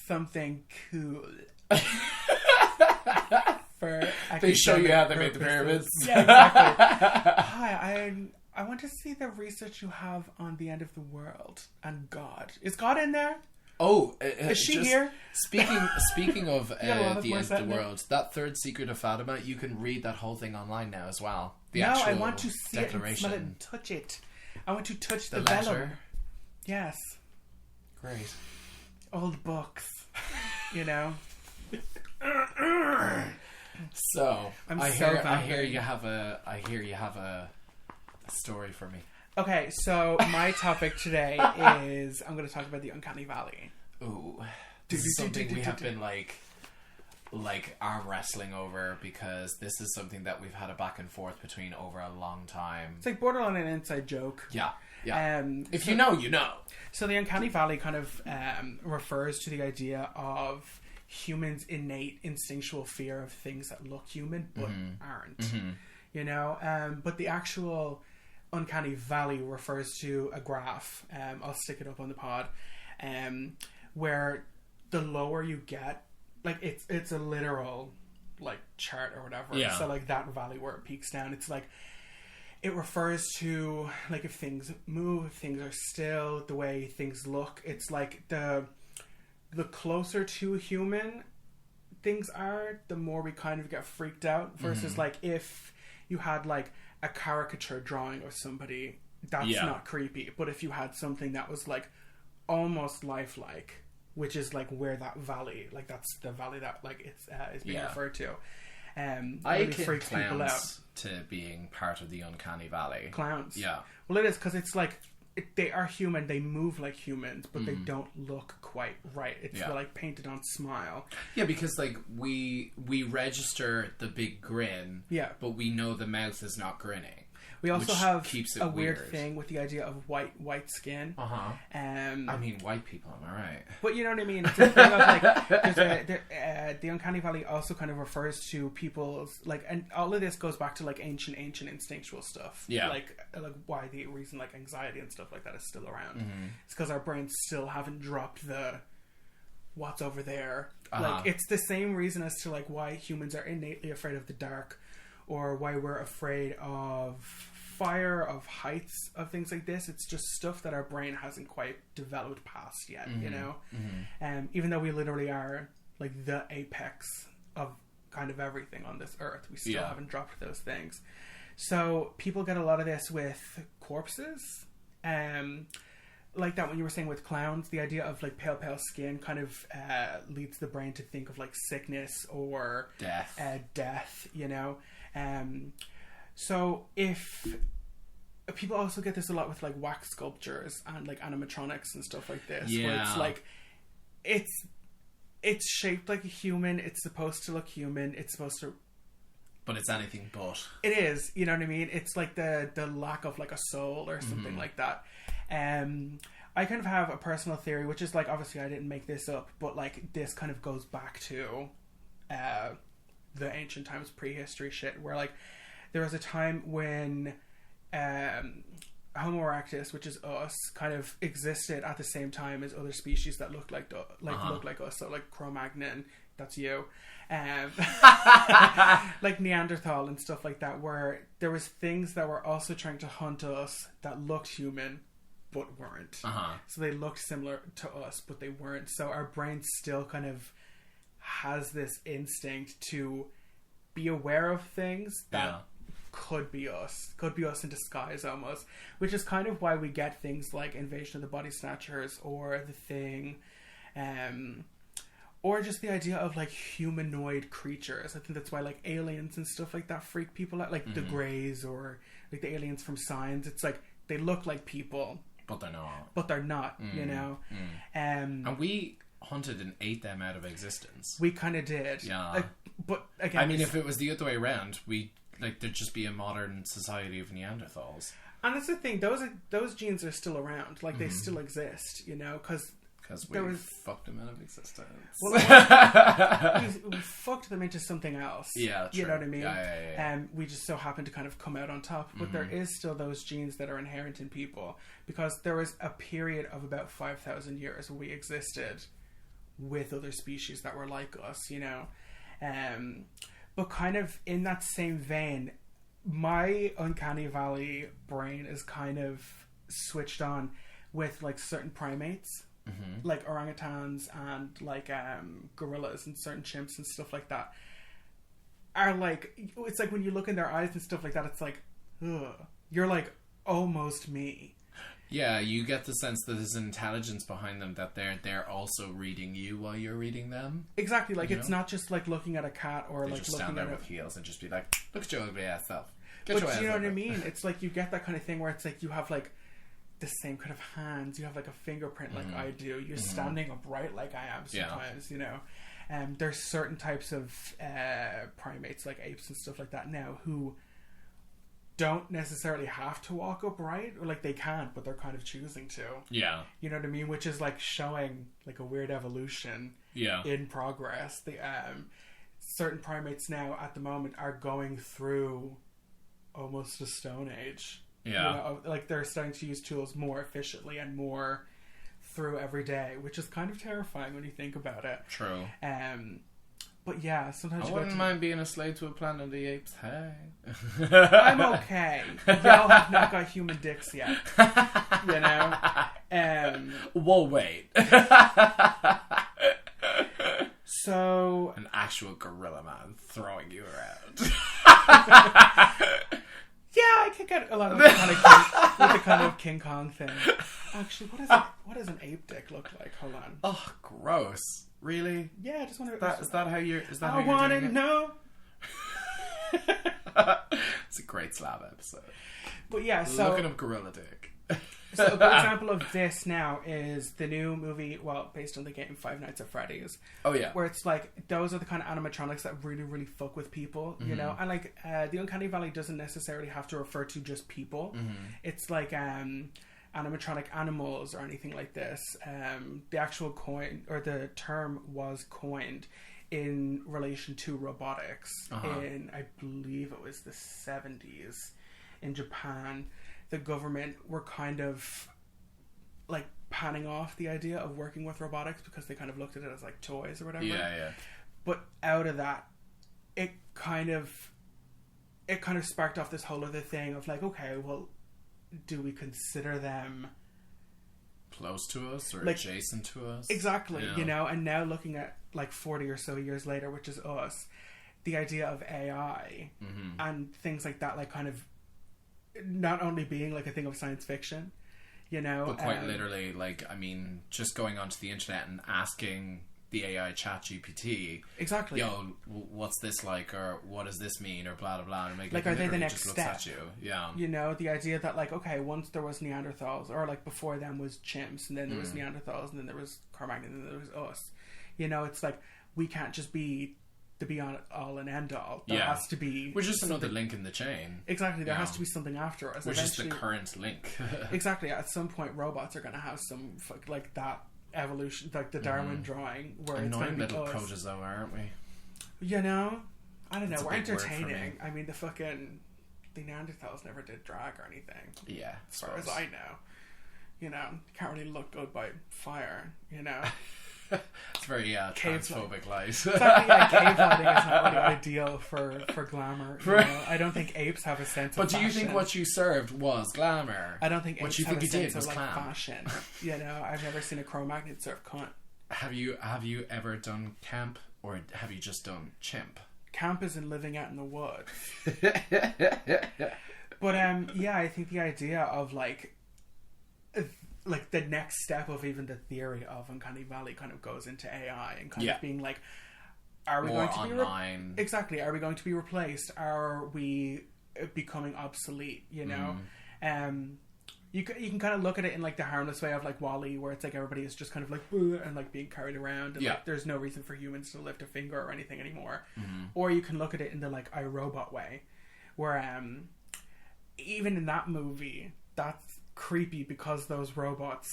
something cool. They show you how they made the pyramids. Yeah, exactly. Hi, I want to see the research you have on the end of the world and God. Is God in there? Oh, is she here? Speaking of the end of the now. world, that third secret of Fatima, you can read that whole thing online now as well. I want to see it and smell it and touch it. I want to touch the vellum. letter. Yes. Great. Old books, you know. So I hear you have a story for me. Okay, so my topic today is I'm going to talk about the Uncanny Valley. Ooh, this is something we have been like arm wrestling over, because this is something that we've had a back and forth between over a long time. It's like borderline an inside joke. Yeah. If so, you know, you know. So the Uncanny Valley kind of refers to the idea of humans' innate instinctual fear of things that look human but aren't. Mm-hmm. You know, but the actual Uncanny Valley refers to a graph. I'll stick it up on the pod, where the lower you get, like it's a literal like chart or whatever. Yeah. So like that valley where it peaks down, it's like it refers to like if things move, if things are still, the way things look. It's like the closer to human things are, the more we kind of get freaked out. Versus like if you had like a caricature drawing of somebody, that's not creepy. But if you had something that was like almost lifelike, which is like where that valley, like that's the valley that like it's is being referred to. I really can freaks people out. To being part of the Uncanny Valley. Clowns. Yeah. Well, it is because it's like they are human. They move like humans, but they don't look quite right. It's like painted on smile. Yeah, because like we register the big grin. Yeah. But we know the mouth is not grinning. We also have keeps it a weird thing with the idea of white skin. I mean, white people, am I right? But you know what I mean? It's a thing of like, the Uncanny Valley also kind of refers to people's, like, and all of this goes back to like ancient instinctual stuff. Yeah. Like why the reason like anxiety and stuff like that is still around. It's because our brains still haven't dropped the what's over there. Like, it's the same reason as to like why humans are innately afraid of the dark, or why we're afraid of fire, of heights, of things like this. It's just stuff that our brain hasn't quite developed past yet, you know? Even though we literally are like the apex of kind of everything on this earth, we still haven't dropped those things. So people get a lot of this with corpses. Like that when you were saying with clowns, the idea of like pale skin kind of leads the brain to think of like sickness or death, you know? So if people also get this a lot with like wax sculptures and like animatronics and stuff like this, where it's like it's shaped like a human, it's supposed to look human, it's supposed to, but it's anything but. It is, you know what I mean? It's like the lack of like a soul or something like that. I kind of have a personal theory, which is like, obviously I didn't make this up, but like this kind of goes back to the ancient times, prehistory shit, where like there was a time when Homo erectus, which is us, kind of existed at the same time as other species that looked like looked like us. So like Cro-Magnon, that's you, like Neanderthal and stuff like that, where there was things that were also trying to hunt us that looked human but weren't. So they looked similar to us but they weren't. So our brain still kind of has this instinct to be aware of things that could be us in disguise almost, which is kind of why we get things like Invasion of the Body Snatchers or The Thing, or just the idea of like humanoid creatures. I think that's why like aliens and stuff like that freak people out, like the Greys or like the aliens from Signs. It's like they look like people but they're not, you know. And we hunted and ate them out of existence. We kind of did. Yeah. But again, I mean, if it was the other way around, there'd just be a modern society of Neanderthals. And that's the thing; those genes are still around. Like they still exist, because we fucked them out of existence. Well, we fucked them into something else. Yeah, true. You know what I mean? Yeah. We just so happened to kind of come out on top. But there is still those genes that are inherent in people, because there was a period of about 5,000 years where we existed with other species that were like us, But kind of in that same vein, my Uncanny Valley brain is kind of switched on with like certain primates. Like orangutans and like gorillas and certain chimps and stuff like that are like, it's like when you look in their eyes and stuff like that, it's like, ugh, you're like almost me. Yeah, you get the sense that there's an intelligence behind them, that they're also reading you while you're reading them. Exactly, like it's not just like looking at a cat or they like just looking stand there at with heels and just be like, look at your ugly ass self. But you know what I mean? It's like you get that kind of thing where it's like you have like the same kind of hands, you have like a fingerprint like I do, you're standing upright like I am sometimes, there's certain types of primates like apes and stuff like that now who don't necessarily have to walk upright, or like they can't, but they're kind of choosing to. Yeah. You know what I mean? Which is like showing like a weird evolution in progress. The certain primates now at the moment are going through almost a stone age. Yeah. Like they're starting to use tools more efficiently and more through every day, which is kind of terrifying when you think about it. True. But yeah, sometimes I wouldn't mind being a slave to a Planet of the Apes. Hey. I'm okay. Y'all have not got human dicks yet. Whoa, wait. So... An actual gorilla man throwing you around. Yeah, I could get a lot of the kind of King Kong thing. Actually, what does an ape dick look like? Hold on. Oh, gross. Really? Yeah, I just want to... Is that how you're doing it? I want to know. It's a great Slab episode. But yeah, so... Looking up gorilla dick. So a good example of this now is the new movie, well, based on the game Five Nights at Freddy's. Oh, yeah. Where it's like, those are the kind of animatronics that really, really fuck with people, you know? And like, the Uncanny Valley doesn't necessarily have to refer to just people. It's like animatronic animals or anything like this. The actual the term was coined in relation to robotics in, I believe it was the 70s in Japan. The government were kind of like panning off the idea of working with robotics because they kind of looked at it as like toys or whatever. Yeah. But out of that, it kind of sparked off this whole other thing of like, okay, well, do we consider them close to us or like, adjacent to us? Exactly, and now looking at like 40 or so years later, which is us, the idea of AI and things like that, like kind of not only being like a thing of science fiction, but quite literally, like, I mean, just going onto the internet and asking the AI ChatGPT, exactly, yo, what's this like, or what does this mean, or blah blah blah, and like, are they the next step? At you. The idea that like, okay, once there was Neanderthals, or like before them was chimps, and then there was Neanderthals, and then there was Cro-Magnon, and then there was us. It's like we can't just be the be all and end all. There has to be... We're just another link in the chain. Exactly. There has to be something after us. We're just the current link. Exactly. At some point, robots are going to have some, like, that evolution, like the Darwin drawing, where it's going to be little protozoa, aren't we? I don't know. We're entertaining. I mean, the Neanderthals never did drag or anything. Yeah. As far as I know. Can't really look good by fire, It's very transphobic light. Exactly, cave lighting is not really ideal for glamour. I don't think apes have a sense of fashion. But do you think what you served was glamour? I don't think apes have a sense of clam. fashion. I've never seen a Cro-Magnon serve cunt. Have you ever done camp, or have you just done chimp? Camp is in living out in the woods. But I think the idea of like the next step of even the theory of Uncanny Valley kind of goes into AI and kind of being like, are we more going to online? Exactly. Are we going to be replaced? Are we becoming obsolete? You can kind of look at it in like the harmless way of like WALL-E, where it's like everybody is just kind of like and like being carried around, and like there's no reason for humans to lift a finger or anything anymore. Or you can look at it in the like iRobot way, where even in that movie, that's creepy because those robots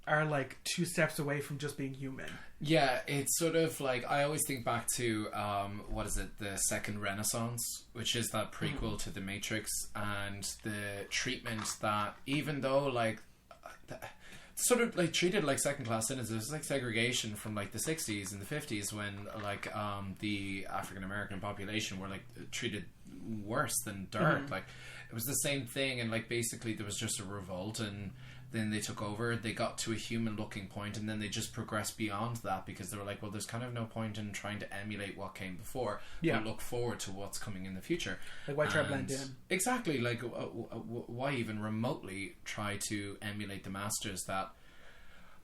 are like 2 steps away from just being human. Yeah, it's sort of like, I always think back to what is it, the Second Renaissance, which is that prequel to The Matrix, and the treatment that, even though like sort of like treated like second class citizens, there's like segregation from like the 60s and the 50s when like the African American population were like treated worse than dirt. Like it was the same thing, and like basically there was just a revolt, and then they took over, they got to a human looking point, and then they just progressed beyond that because they were like, well, there's kind of no point in trying to emulate what came before. But look forward to what's coming in the future. Like, why try to blend in? Exactly. Like, why even remotely try to emulate the masters that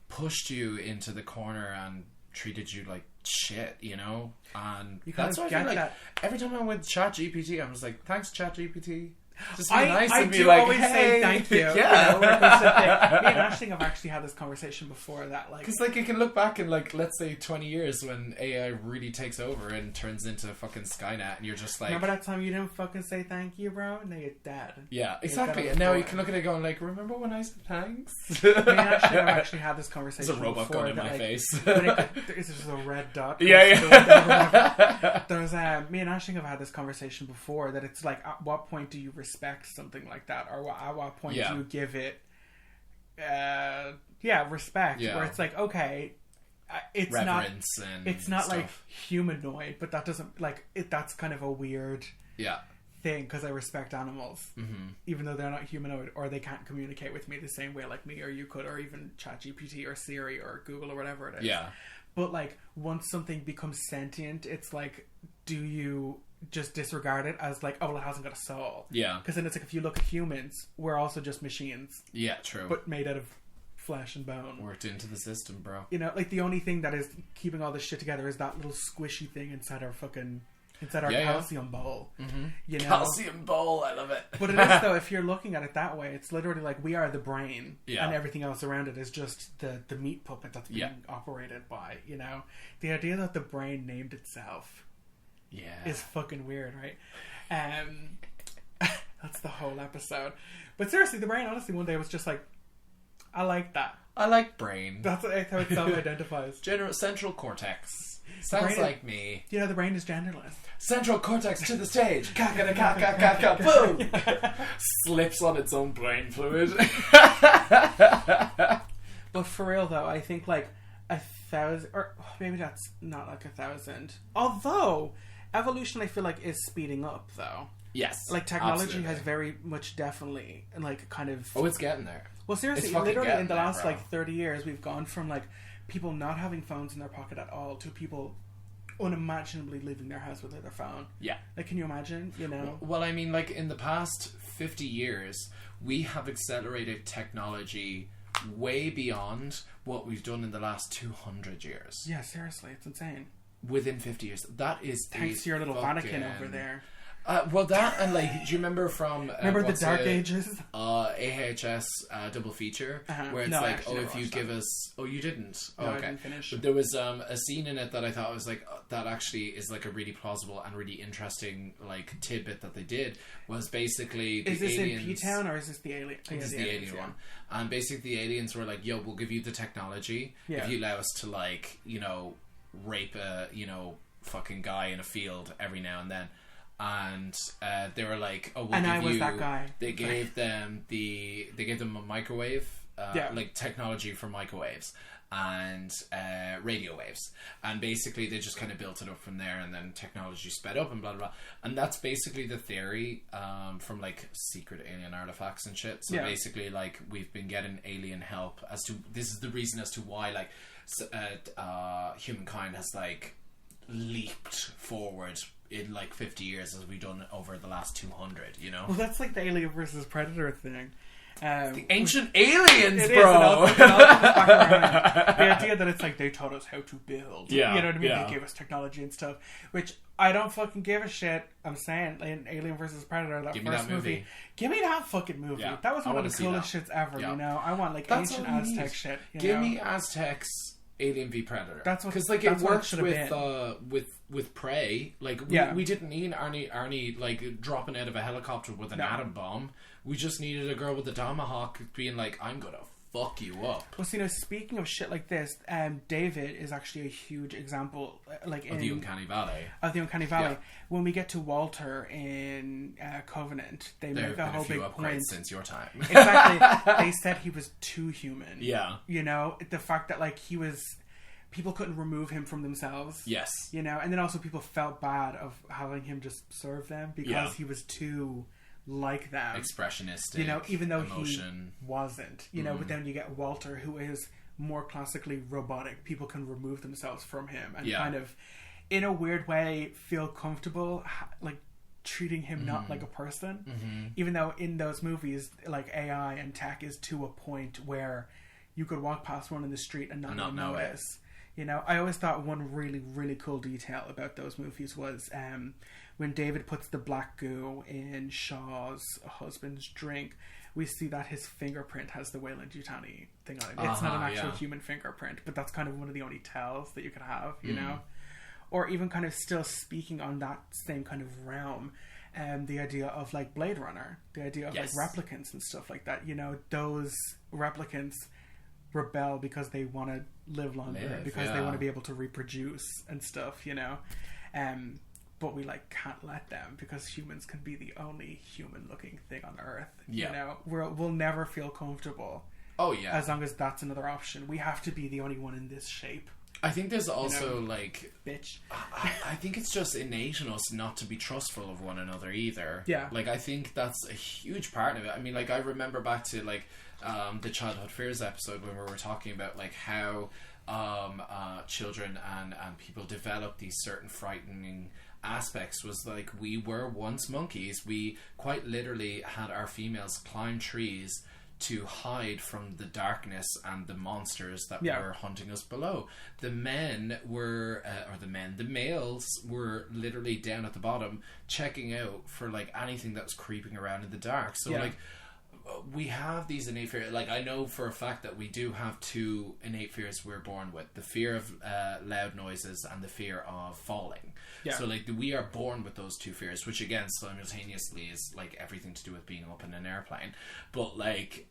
pushed you into the corner and treated you like shit, you know? And that's why I feel like every time I'm with ChatGPT, I was like, thanks, ChatGPT. Just be nice and be like, always hey. say thank you. Yeah. You know, like, me and Aisling have actually had this conversation before that, like, because like you can look back in like, let's say 20 years when AI really takes over and turns into fucking Skynet, and you're just like, remember that time you didn't fucking say thank you, bro? Now you're dead. Yeah, exactly. And now you can look at it going like, remember when I said thanks? Me and Aisling have actually had this conversation. There's a robot before going in that, my like, face. It's just a red dot. Yeah. There's me and Aisling have had this conversation before that it's like, at what point do you respect something like that, or at what point do you give it respect, where it's like, okay, it's reverence, not stuff. like humanoid, but that doesn't like it, that's kind of a weird thing, because I respect animals even though they're not humanoid, or they can't communicate with me the same way like me or you could, or even ChatGPT or Siri or Google or whatever it is. But like, once something becomes sentient, it's like, do you just disregard it as like, oh well, it hasn't got a soul? Because then it's like, if you look at humans, we're also just machines. True. But made out of flesh and bone. Worked into the system, bro. You know, like, the only thing that is keeping all this shit together is that little squishy thing inside our calcium bowl. You know? Calcium bowl, I love it. But it is, though, if you're looking at it that way, it's literally like, we are the brain, and everything else around it is just the meat puppet that's being operated by, you know? The idea that the brain named itself is fucking weird, right? That's the whole episode. But seriously, the brain, honestly, one day was just like, I like that. I like brain. That's how it self-identifies. Central cortex. Sounds like me. You know, the brain is genderless. Central cortex to the stage. Ka-ka-da-ka-ka-ka-ka. Boom! Slips on its own brain fluid. But for real, though, I think like 1,000, or maybe that's not like 1,000. Although evolution, I feel like, is speeding up, though. Yes, like, technology has very much definitely, like, kind of... Oh, it's getting there. Well, seriously, literally in the last, like, 30 years, we've gone from, like, people not having phones in their pocket at all to people unimaginably leaving their house without their phone. Yeah. Like, can you imagine, you know? Well, I mean, like, in the past 50 years, we have accelerated technology way beyond what we've done in the last 200 years. Yeah, seriously, it's insane. Within 50 years. That is... Thanks to your little Vatican over there. Well, that, and like, do you remember from... remember the Dark Ages? AHS double feature, where it's like, oh, if you give us... Oh, you didn't? Oh, no, okay. I didn't finish. But there was a scene in it that I thought was like, that actually is like a really plausible and really interesting, like, tidbit that they did, was basically the aliens... Is this aliens, in P-Town, or is this the alien? This is the alien one. And basically the aliens were like, yo, we'll give you the technology if you allow us to, like, you know, rape a, you know, fucking guy in a field every now and then. And they were like, "Oh, we'll give you." That guy. They gave them a microwave, like technology for microwaves and radio waves, and basically they just kind of built it up from there, and then technology sped up and blah blah blah. And that's basically the theory from like secret alien artifacts and shit. So basically, like, we've been getting alien help as to this is the reason as to why like humankind has like leaped forward in like 50 years as we've done over the last 200, you know? Well, that's like the Alien versus Predator thing. The ancient aliens, it bro. Is, it all comes back around. The idea that it's like they taught us how to build. Yeah, you know what I mean? yeah. They gave us technology and stuff, which I don't fucking give a shit. I'm saying, in Alien vs Predator, that Give me first that movie. give me that fucking movie. Yeah, That was I one of wanna the see coolest that. shits ever. Yeah. You know, I want like That's ancient all you Aztec need. shit. Give me Aztecs, Alien v Predator. That's what- because like that's it what it works should have with Prey. Like we didn't need Arnie like dropping out of a helicopter with an atom bomb. We just needed a girl with a tomahawk being like, "I'm gonna fuck you up." Well, so, speaking of shit like this, David is actually a huge example, like Of the Uncanny Valley. Of the Uncanny Valley. Yeah. When we get to Walter in Covenant, they There make have a been a whole few big upgrades point. since your time. Exactly. They said he was too human. Yeah. You know, the fact that like people couldn't remove him from themselves. Yes. You know, and then also people felt bad of having him just serve them because he was too like them. Expressionistic. You know, even though emotion. he wasn't. You know, but then you get Walter, who is more classically robotic. People can remove themselves from him and kind of, in a weird way, feel comfortable, like treating him not like a person. Even though in those movies, like AI and tech is to a point where you could walk past one in the street and not notice. You know, I always thought one really, really cool detail about those movies was when David puts the black goo in Shaw's husband's drink, we see that his fingerprint has the Weyland-Yutani thing on it. It's not an actual human fingerprint, but that's kind of one of the only tells that you could have, you know? Or even kind of still speaking on that same kind of realm, the idea of like Blade Runner, the idea of like replicants and stuff like that. You know, those replicants rebel because they want to live longer, because they want to be able to reproduce and stuff, you know. But we like can't let them because humans can be the only human looking thing on Earth. You know, we'll never feel comfortable. Oh yeah. As long as that's another option. We have to be the only one in this shape. I think there's also like bitch. I think it's just innate in us not to be trustful of one another either. Yeah. Like I think that's a huge part of it. I mean, like I remember back to like the childhood fears episode when we were talking about like how children and people develop these certain frightening aspects. Was like we were once monkeys. We quite literally had our females climb trees to hide from the darkness and the monsters that were hunting us below. The men were, the males were literally down at the bottom checking out for like anything that was creeping around in the dark. So like we have these innate fears. Like I know for a fact that we do have two innate fears we're born with: the fear of loud noises and the fear of falling. So like we are born with those two fears, which again simultaneously is like everything to do with being up in an airplane. But like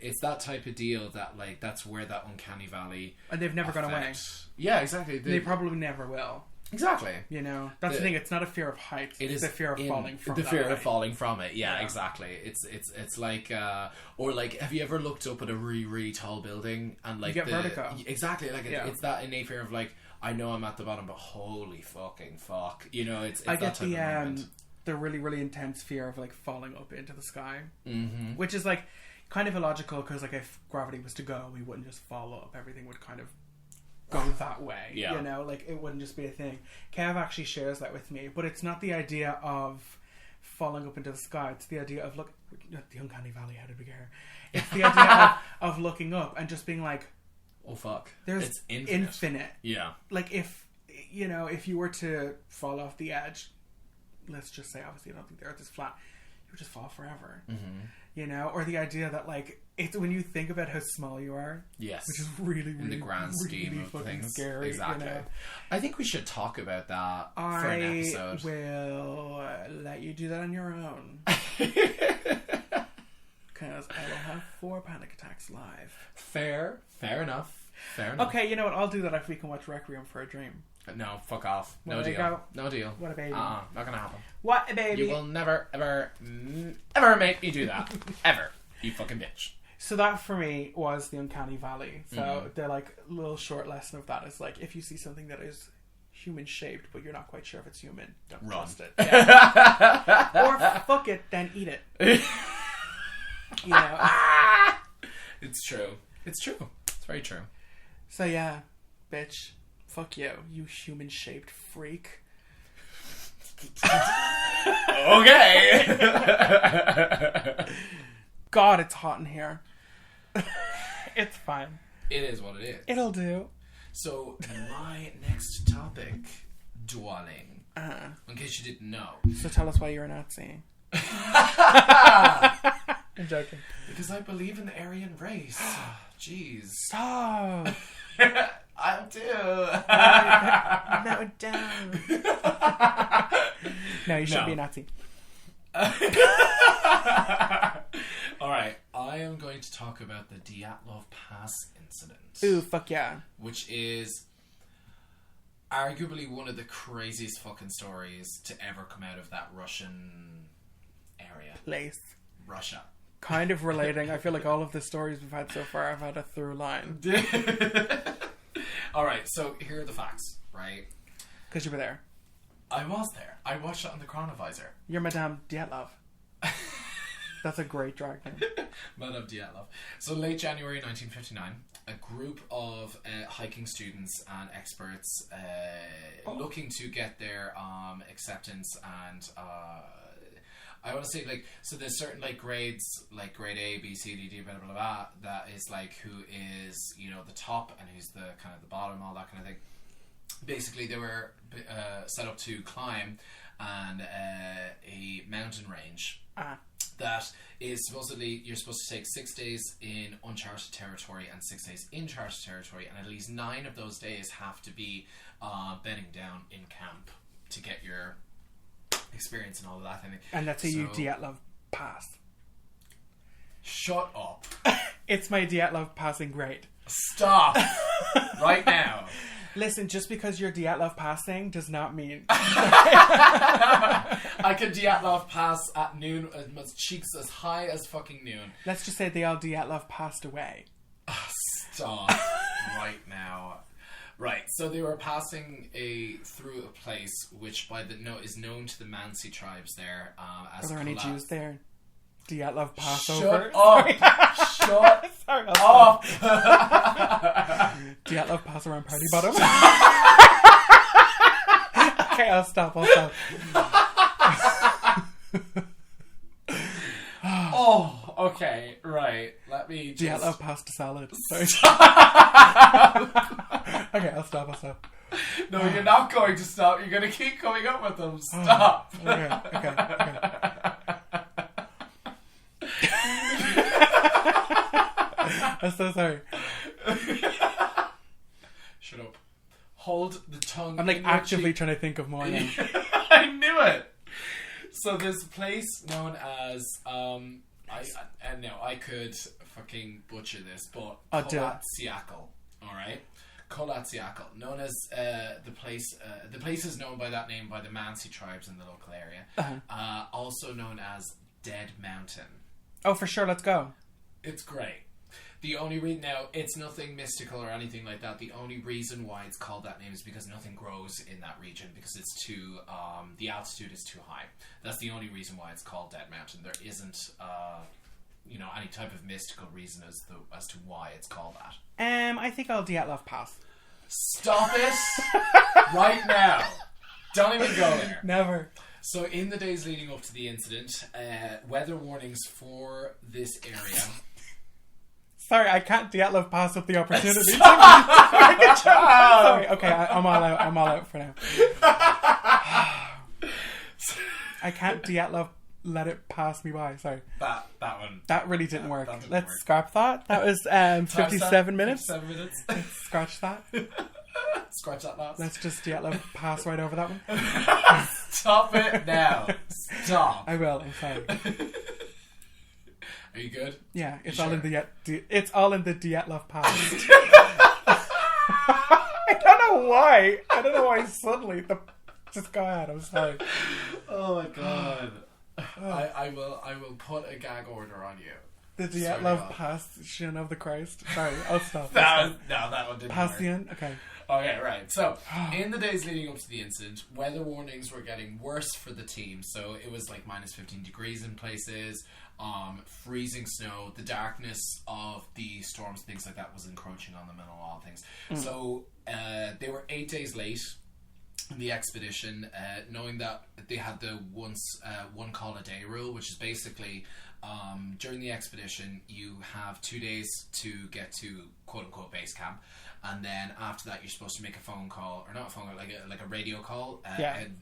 it's that type of deal that like that's where that uncanny valley, and they've never gone away. Yeah, exactly. They probably never will. Exactly. You know, that's the thing. It's not a fear of heights. It's the fear of falling from the that fear way. of falling from it. Yeah, exactly. It's like or like, have you ever looked up at a really really tall building and like you get vertigo? Exactly. Like it's that innate fear of like, I know I'm at the bottom, but holy fucking fuck. You know, it's I that get type of moment. the really really intense fear of like falling up into the sky, which is like kind of illogical because like if gravity was to go, we wouldn't just fall up. Everything would kind of go that way, you know, like it wouldn't just be a thing. Kev actually shares that with me, but it's not the idea of falling up into the sky. It's the idea of the uncanny valley. How did we get here? It's the idea of looking up and just being like, oh fuck, it's infinite. Yeah, like if you were to fall off the edge, let's just say obviously I don't think the earth is flat, you would just fall forever. You know, or the idea that like it's when you think about how small you are, which is really in the grand scheme of things, scary. Exactly. You know? I think we should talk about that for an episode. I will let you do that on your own because I will have 4 panic attacks live. Fair enough. Okay, you know what? I'll do that if we can watch Requiem for a Dream. No, fuck off. Well, No there you deal. go. No deal. What a baby. Not gonna happen. What a baby. You will never, ever, ever make me do that. Ever. You fucking bitch. So that for me was the Uncanny Valley. So the like little short lesson of that is like if you see something that is human shaped but you're not quite sure if it's human, don't trust it. Yeah. Or fuck it, then eat it. You know. It's true. It's true. It's very true. So yeah, bitch. Fuck you, you human shaped freak. Okay. God, it's hot in here. It's fine. It is what it is. It'll do. So, my next topic, dwelling. In case you didn't know. So tell us why you're a Nazi. I'm joking. Because I believe in the Aryan race. Jeez. Stop. I do. No, don't. No, you shouldn't be a Nazi. Alright, I am going to talk about the Dyatlov Pass incident. Ooh, fuck yeah. Which is arguably one of the craziest fucking stories to ever come out of that Russian area. Lace. Russia. Kind of relating. I feel like all of the stories we've had so far have had a through line. Alright, so here are the facts, right? Because you were there. I was there. I watched it on the Chronovisor. You're Madame Dyatlov. That's a great drag name. Madame Dyatlov. So late January 1959, a group of hiking students and experts looking to get their acceptance and I want to say, like, so there's certain, like, grades, like grade A, B, C, D, D, blah, blah, blah, that is, like, who is, you know, the top and who's the kind of the bottom, all that kind of thing. Basically, they were set up to climb and a mountain range that is supposedly, you're supposed to take 6 days in uncharted territory and 6 days in charted territory, and at least 9 of those days have to be bedding down in camp to get your experience and all of that. And that's how you Dyatlov Pass. Shut up. It's my Dyatlov passing grade. Stop. Right now. Listen, just because you're Dyatlov passing does not mean... I could Dyatlov Pass at noon, with cheeks as high as fucking noon. Let's just say they all Dyatlov passed away. Stop. Right now. Right, so they were passing through a place which is known to the Mansi tribes there as Are there any Jews there? Dyatlov Pass Shut over? up! Shut Sorry, up! Dyatlov Pass around Party Bottom? Okay, I'll stop. Oh, okay, right. Let me just... Dyatlov Pass to salad. Sorry. Okay, I'll stop. No, you're not going to stop. You're going to keep coming up with them. Stop. Okay. I'm so sorry. Shut up. Hold the tongue. I'm like actively trying to think of more now. I knew it. So this place known as I could fucking butcher this, but Kolatsiakal. All right. Kolatsiakal, known as the place is known by that name by the Mansi tribes in the local area. Also known as Dead Mountain. Oh, for sure, let's go. It's great. The only reason now, it's nothing mystical or anything like that. The only reason why it's called that name is because nothing grows in that region because it's too the altitude is too high. That's the only reason why it's called Dead Mountain. There isn't any type of mystical reason as to why it's called that. I think I'll Dyatlov Pass. Stop it right now. Don't even go there. Never. So in the days leading up to the incident, weather warnings for this area. Sorry, I can't Dyatlov Pass up the opportunity. Sorry, okay, I'm all out for now. I can't Dyatlov let it pass me by, sorry. That one. That really didn't work. That didn't Let's work. scrap that. That was 57 minutes. 57 minutes. Let's scratch that. Scratch that last. Let's just Dyatlov Pass right over that one. Stop it now. Stop. I will, I'm sorry. Are you good? Yeah, it's You all sure? it's all in the Dyatlov Pass. I don't know why suddenly just go ahead, I'm sorry. Oh my god. I will put a gag order on you. The Dyatlov Pass, Shin of the Christ. Sorry, I'll stop. That one didn't Pass work. the end? Okay. Okay, right. So, in the days leading up to the incident, weather warnings were getting worse for the team. So, it was like minus 15 degrees in places, freezing snow, the darkness of the storms, things like that was encroaching on them and all things. So, they were 8 days late the expedition, knowing that they had the one call a day rule, which is basically during the expedition you have 2 days to get to quote unquote base camp, and then after that you're supposed to make a phone call, or not a phone call, like a radio call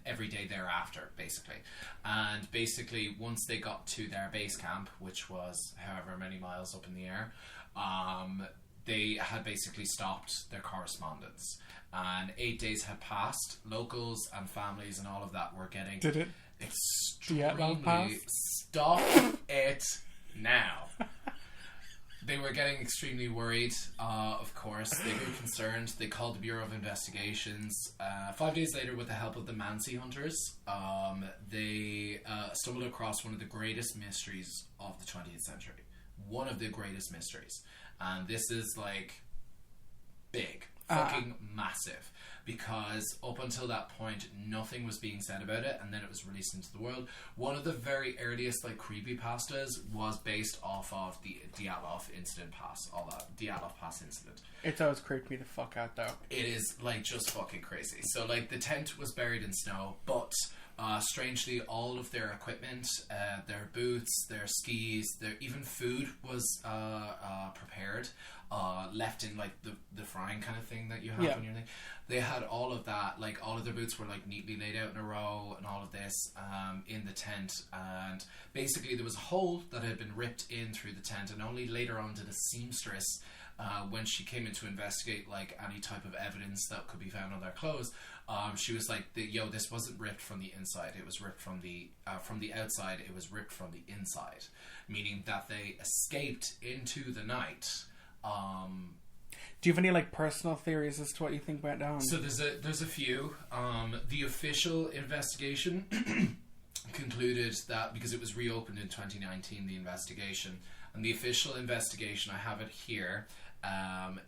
every day thereafter, basically. And basically once they got to their base camp, which was however many miles up in the air, they had basically stopped their correspondence. And 8 days had passed. Locals and families and all of that were getting Dyatlov Pass? Stop it now. They were getting extremely worried, of course. They grew concerned. They called the Bureau of Investigations. 5 days later, with the help of the Mansi hunters, they stumbled across one of the greatest mysteries of the 20th century. One of the greatest mysteries. And this is like big. Fucking massive, because up until that point nothing was being said about it, and then it was released into the world. One of the very earliest like creepypastas was based off of the Dyatlov incident pass, all that Dyatlov Pass incident. It's always creeped me the fuck out though. It is like just fucking crazy. So like the tent was buried in snow, but strangely all of their equipment, their boots, their skis, their even food was prepared, left in like the frying kind of thing that you have when you're there. They had all of that, like all of their boots were like neatly laid out in a row and all of this in the tent, and basically there was a hole that had been ripped in through the tent, and only later on did a seamstress, when she came in to investigate like any type of evidence that could be found on their clothes, she was like, yo, this wasn't ripped from the inside, it was ripped from the outside, it was ripped from the inside, meaning that they escaped into the night. Do you have any like personal theories as to what you think went down? So there's a few. The official investigation concluded that, because it was reopened in 2019, the investigation, and the official investigation, I have it here,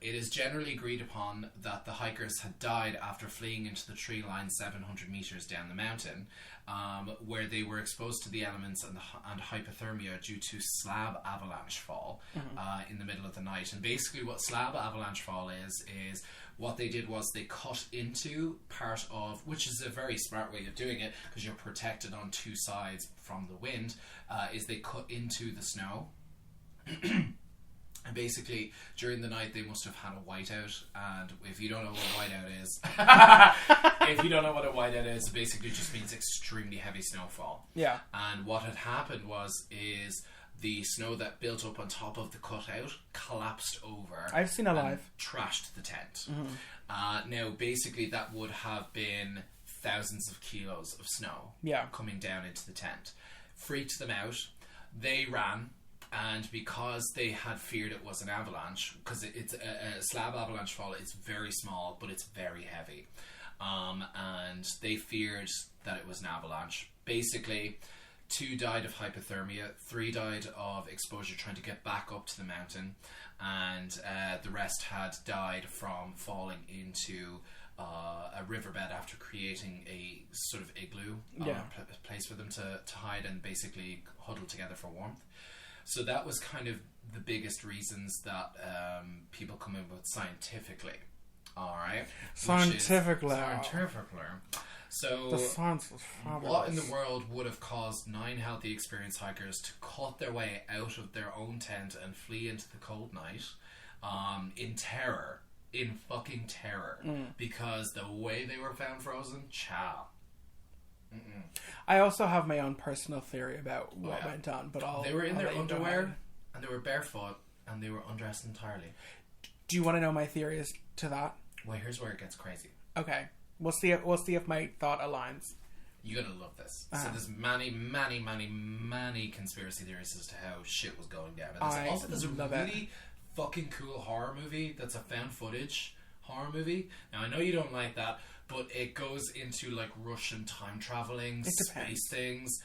it is generally agreed upon that the hikers had died after fleeing into the tree line 700 meters down the mountain, where they were exposed to the elements and hypothermia due to slab avalanche fall in the middle of the night. And basically what slab avalanche fall is what they did was they cut into part of, which is a very smart way of doing it because you're protected on two sides from the wind, is they cut into the snow. And basically, during the night, they must have had a whiteout. And if you don't know what a whiteout is, it basically just means extremely heavy snowfall. Yeah. And what had happened is the snow that built up on top of the cutout collapsed over. I've seen it live. Trashed the tent. Now, basically, that would have been thousands of kilos of snow coming down into the tent. Freaked them out. They ran. And because they had feared it was an avalanche, because it's a slab avalanche fall, it's very small, but it's very heavy. And they feared that it was an avalanche. Basically, 2 died of hypothermia, 3 died of exposure trying to get back up to the mountain, and the rest had died from falling into a riverbed after creating a sort of igloo, a place for them to hide and basically huddle together for warmth. So that was kind of the biggest reasons that people come in with scientifically. Alright? Scientifically. So, the science was fabulous. What in the world would have caused 9 healthy, experienced hikers to cut their way out of their own tent and flee into the cold night in terror? In fucking terror. Because the way they were found frozen, ciao. I also have my own personal theory about what went on, but they were in their underwear and they were barefoot and they were undressed entirely. Do you want to know my theories to that? Well, here's where it gets crazy. Okay, we'll see if my thought aligns. You're gonna love this. So there's many conspiracy theories as to how shit was going down. And there's a really fucking cool horror movie that's a found footage horror movie. Now I know you don't like that, but it goes into like Russian time traveling, space things.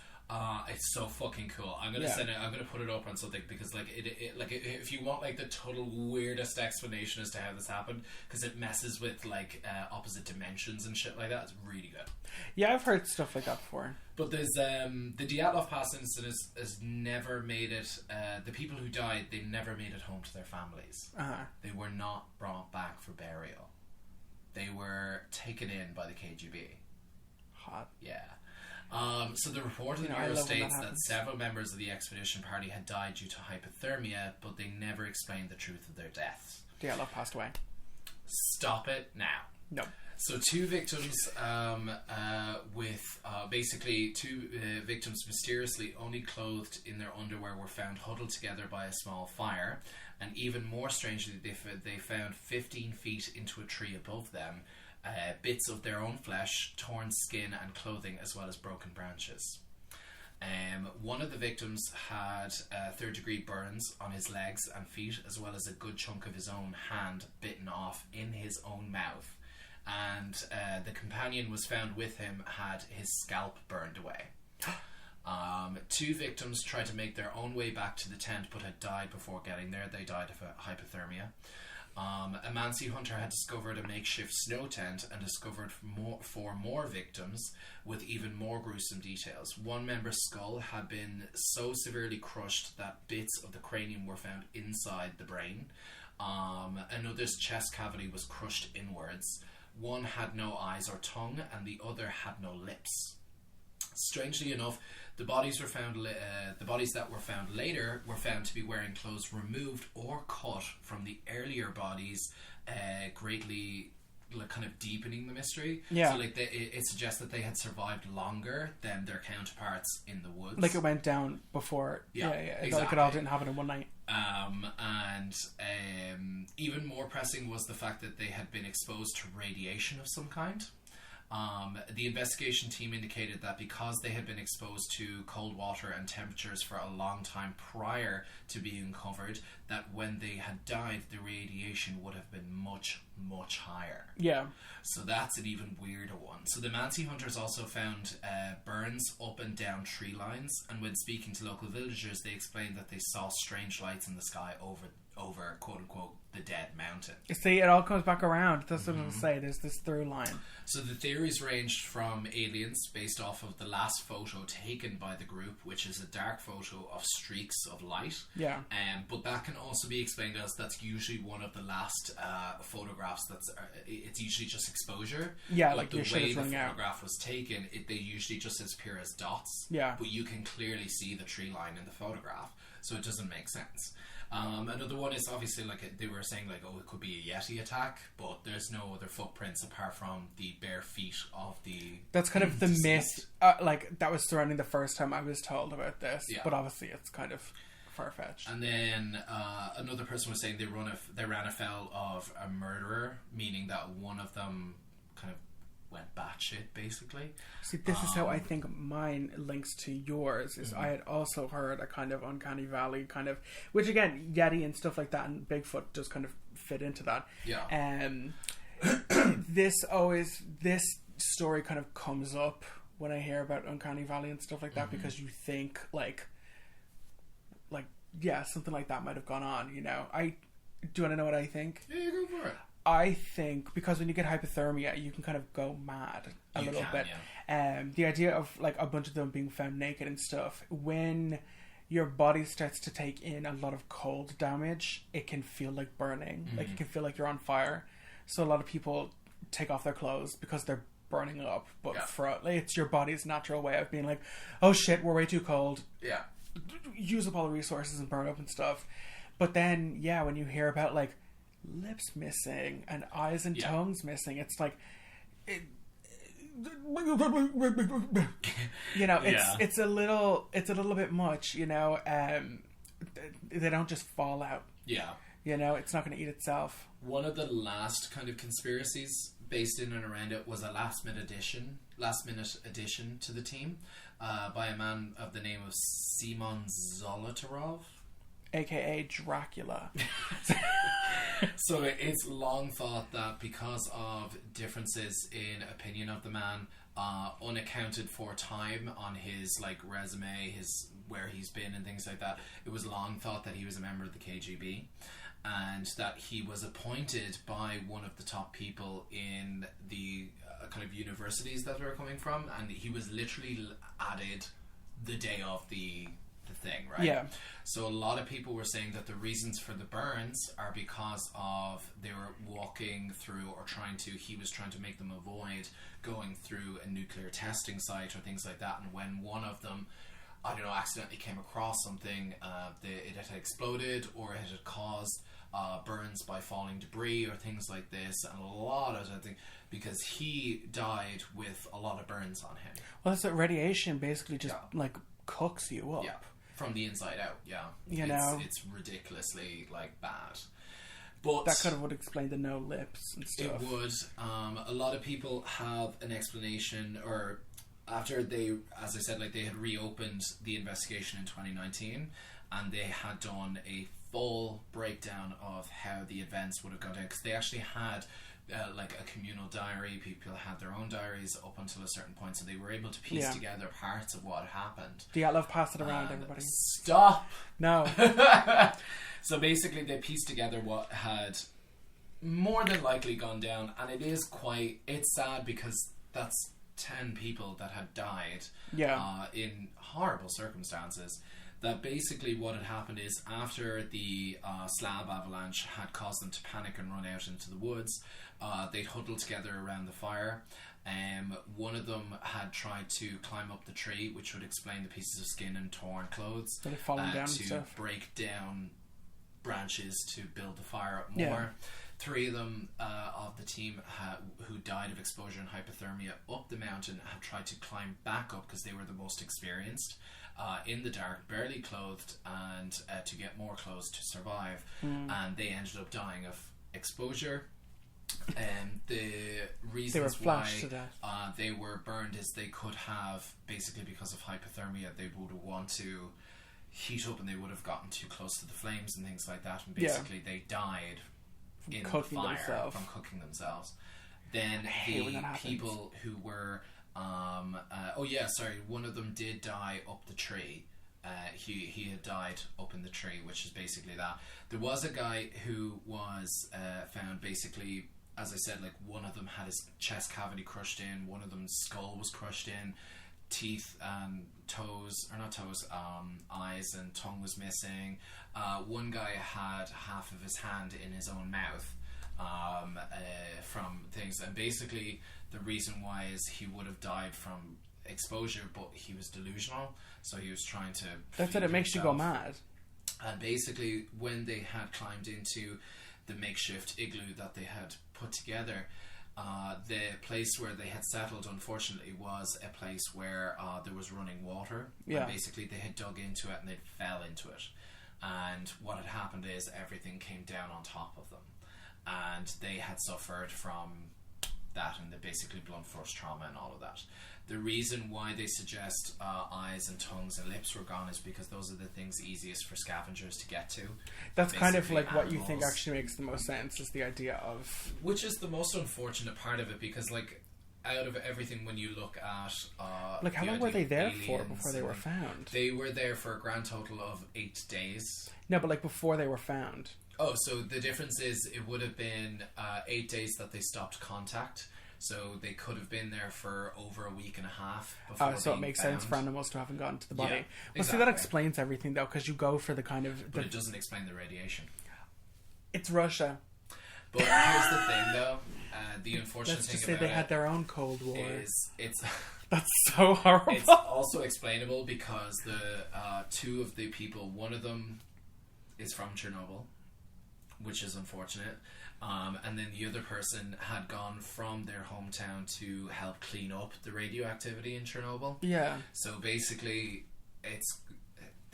It's so fucking cool. I'm gonna send it. I'm gonna put it up on something because like if you want like the total weirdest explanation as to how this happened, because it messes with like opposite dimensions and shit like that. It's really good. Yeah, I've heard stuff like that before. But there's the Dyatlov Pass incident has never made it. The people who died, they never made it home to their families. They were not brought back for burial. they were taken in by the KGB. Hot. Yeah. So the report in the I Bureau love when states that that happens. several members of the expedition party had died due to hypothermia, but they never explained the truth of their deaths. Dyatlov passed away. Stop it now. No. So two victims basically two victims mysteriously only clothed in their underwear were found huddled together by a small fire, and even more strangely they found 15 feet into a tree above them bits of their own flesh, torn skin and clothing, as well as broken branches. One of the victims had third-degree burns on his legs and feet, as well as a good chunk of his own hand bitten off in his own mouth. And the companion was found with him had his scalp burned away. Two victims tried to make their own way back to the tent but had died before getting there. They died of hypothermia. A Mansi hunter had discovered a makeshift snow tent and discovered four more victims with even more gruesome details. One member's skull had been so severely crushed that bits of the cranium were found inside the brain. Another's chest cavity was crushed inwards. One had no eyes or tongue, and the other had no lips. Strangely enough, the bodies that were found later were found to be wearing clothes removed or cut from the earlier bodies, greatly kind of deepening the mystery. Yeah. So it suggests that they had survived longer than their counterparts in the woods. Like it went down before. Yeah. Exactly. Like it all didn't happen in one night. And even more pressing was the fact that they had been exposed to radiation of some kind. The investigation team indicated that because they had been exposed to cold water and temperatures for a long time prior to being uncovered, that when they had died, the radiation would have been much, much higher. Yeah. So that's an even weirder one. So the Mansi hunters also found burns up and down tree lines, and when speaking to local villagers, they explained that they saw strange lights in the sky over quote-unquote the dead mountain. See, it all comes back around. That's what I was going to say. There's this through line. So the theories ranged from aliens based off of the last photo taken by the group, which is a dark photo of streaks of light. Yeah. But that can also be explained as that's usually one of the last photographs. It's usually just exposure. Yeah, but like the your shit way is the running out. photograph was taken, they usually just appear as dots. Yeah. But you can clearly see the tree line in the photograph, so it doesn't make sense. Another one is obviously they were saying it could be a Yeti attack, but there's no other footprints apart from the bare feet of the. That's kind of the deceased. myth. That was surrounding the first time I was told about this. Yeah. But obviously it's kind of far-fetched. And then another person was saying they ran afoul of a murderer, meaning that one of them kind of went batshit, basically. See, this is how I think mine links to yours. Is I had also heard a kind of uncanny valley kind of, which again, Yeti and stuff like that, and Bigfoot just kind of fit into that. Yeah. This story kind of comes up when I hear about uncanny valley and stuff like that, because you think like something like that might have gone on. Do you want to know what I think? Yeah, you go for it. I think because when you get hypothermia, you can kind of go mad a little bit. Yeah. The idea of like a bunch of them being found naked and stuff, when your body starts to take in a lot of cold damage, it can feel like burning. Like it can feel like you're on fire. So a lot of people take off their clothes because they're burning up. But it's your body's natural way of being like, oh shit, we're way too cold. Yeah. Use up all the resources and burn up and stuff. But then, when you hear about like lips missing and eyes and tongues missing, it's like it's a little bit much. They don't just fall out. It's not going to eat itself. One of the last kind of conspiracies based in and around it was a last minute addition to the team by a man of the name of Simon Zolotarov, aka Dracula. So it's long thought that because of differences in opinion of the man, unaccounted for time on his resume, his where he's been and things like that, it was long thought that he was a member of the KGB, and that he was appointed by one of the top people in the kind of universities that they were coming from, and he was literally added the day of the thing, right? Yeah. So a lot of people were saying that the reasons for the burns are because of they were walking through or he was trying to make them avoid going through a nuclear testing site or things like that. And when one of them, I don't know, accidentally came across something, it had exploded or it had caused burns by falling debris or things like this, and a lot of things, because he died with a lot of burns on him. Well, that's what radiation basically just like cooks you up. Yeah, from the inside out. Yeah, it's ridiculously bad. But that kind of would explain the no lips and stuff. It would. A lot of people have an explanation, or after they, as I said, they had reopened the investigation in 2019, and they had done a full breakdown of how the events would have gone down, because they actually had a communal diary. People had their own diaries up until a certain point, so they were able to piece together parts of what happened. Dyatlov Pass it around, everybody. Stop! No. So basically they pieced together what had more than likely gone down, and it's sad because that's 10 people that had died in horrible circumstances. That basically what had happened is, after the Slab avalanche had caused them to panic and run out into the woods, they'd huddled together around the fire. One of them had tried to climb up the tree, which would explain the pieces of skin and torn clothes, to break down branches to build the fire up more. Yeah. 3 of them of the team who died of exposure and hypothermia up the mountain had tried to climb back up, because they were the most experienced, in the dark, barely clothed, and to get more clothes to survive. And they ended up dying of exposure. And the reasons why they were burned is they could have, basically because of hypothermia, they would want to heat up and they would have gotten too close to the flames and things like that, and basically they died in the fire from cooking themselves. Then the people who were one of them did die up the tree. He had died up in the tree, which is basically that. There was a guy who was found, basically, as I said, one of them had his chest cavity crushed in, one of them's skull was crushed in, teeth and eyes and tongue was missing. One guy had half of his hand in his own mouth from things, and basically the reason why is he would have died from exposure, but he was delusional, so he was trying to that's it makes you go mad. And basically when they had climbed into the makeshift igloo that they had put together, the place where they had settled, unfortunately, was a place where there was running water. And basically they had dug into it and they fell into it, and what had happened is everything came down on top of them, and they had suffered from that, and they basically blunt force trauma and all of that. The reason why they suggest eyes and tongues and lips were gone is because those are the things easiest for scavengers to get to. That's kind of like what you think actually makes the most sense, is the idea of... Which is the most unfortunate part of it, because out of everything, when you look at... how long were they there for before they were found? They were there for a grand total of 8 days. No, but before they were found. Oh, so the difference is it would have been 8 days that they stopped contact. So they could have been there for over a week and a half before so it makes sense for animals to haven't gotten to the body. See, that explains everything, though, because you go for the kind of... But it doesn't explain the radiation. It's Russia. But here's the thing, though. The unfortunate thing about they had their own Cold War. It's That's so horrible. It's also explainable because the 2 of the people, one of them is from Chernobyl, which is unfortunate. And then the other person had gone from their hometown to help clean up the radioactivity in Chernobyl. Yeah. So basically,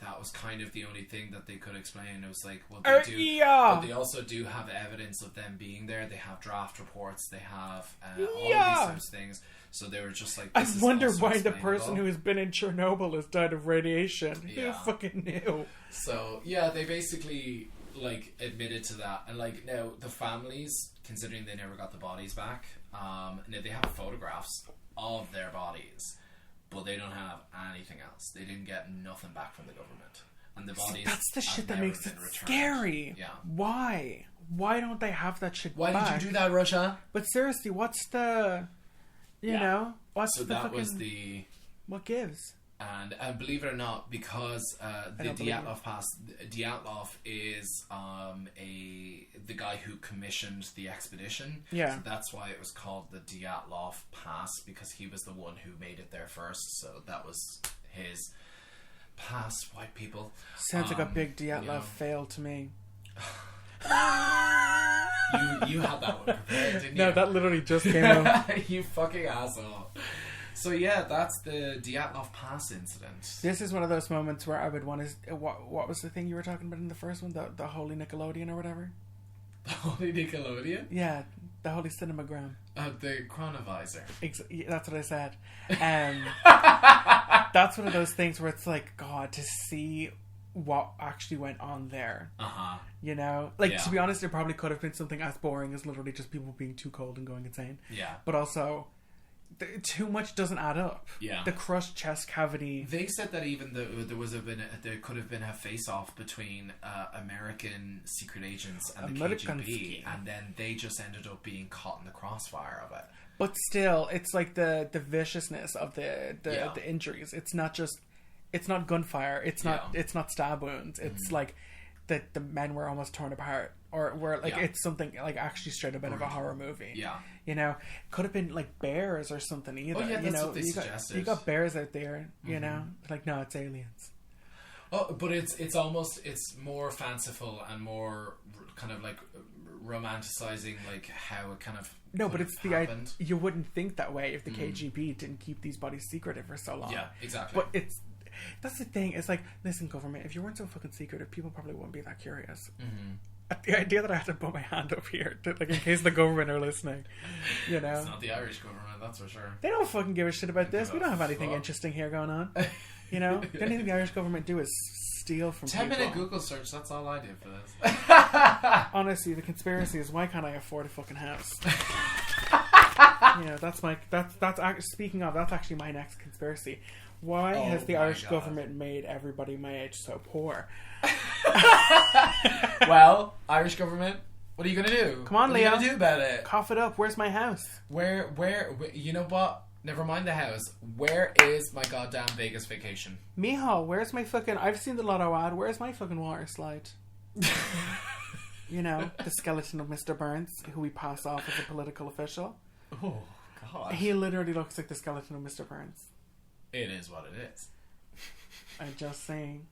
that was kind of the only thing that they could explain. It was but they also do have evidence of them being there. They have draft reports. They have all of these types of things. So they were just I wonder why the person who has been in Chernobyl has died of radiation. Yeah. Who fucking knew? So yeah, they basically admitted to that, and now the families, considering they never got the bodies back, now they have photographs of their bodies, but they don't have anything else. They didn't get nothing back from the government, and the bodies. That's the shit that makes it scary. Yeah. Why don't they have that shit? Why did you do that, Russia? But seriously, what's the? You know, what's so the that fucking? Was the. What gives? And believe it or not, because the Dyatlov Pass, Dyatlov is the guy who commissioned the expedition. Yeah. So that's why it was called the Dyatlov Pass, because he was the one who made it there first. So that was his pass, white people. Sounds like a big Dyatlov fail to me. You had that one prepared, didn't you? No, that literally just came out. You fucking asshole. So yeah, that's the Dyatlov Pass incident. This is one of those moments where I would want to... What was the thing you were talking about in the first one? The Holy Nickelodeon or whatever? The Holy Nickelodeon? Yeah, the Holy Cinemagram. The Chronovisor. That's what I said. That's one of those things where it's like, God, to see what actually went on there. Uh-huh. You know? Like, to be honest, it probably could have been something as boring as literally just people being too cold and going insane. Yeah. But also... too much doesn't add up. Yeah. The crushed chest cavity. They said that even there could have been a face-off between American secret agents and the KGB, and then they just ended up being caught in the crossfire of it. But still, it's like the viciousness of the injuries. It's not just, it's not gunfire. It's not stab wounds. It's like the men were almost torn apart. Or where like it's something like actually straight up out of a horror movie. Yeah. You know, could have been like bears or something either. Oh yeah, that's what they suggested. You got bears out there. You know, like no, it's aliens. Oh, but it's almost more fanciful and more kind of like romanticizing like how it kind of but it's happened. You wouldn't think that way if the KGB didn't keep these bodies secretive for so long. Yeah, exactly. But that's the thing. It's like, listen, government, if you weren't so fucking secretive, people probably wouldn't be that curious. The idea that I had to put my hand up here, like in case the government are listening, you know. It's not the Irish government, that's for sure. They don't fucking give a shit about this. We don't have anything interesting here going on. You know, the only thing the Irish government do is steal from 10-minute Google search, that's all I did for this. Honestly, the conspiracy is, why can't I afford a fucking house? That's speaking of, that's actually my next conspiracy. Why has the Irish government made everybody my age so poor? Well, Irish government, what are you gonna do? Come on, Leo. What are you gonna do about it? Cough it up. Where's my house? Where? You know what? Never mind the house. Where is my goddamn Vegas vacation? Mijo, where's my fucking... I've seen the Lotto ad. Where's my fucking water slide? You know, the skeleton of Mr. Burns, who we pass off as a political official. Oh, God. He literally looks like the skeleton of Mr. Burns. It is what it is. I'm just saying.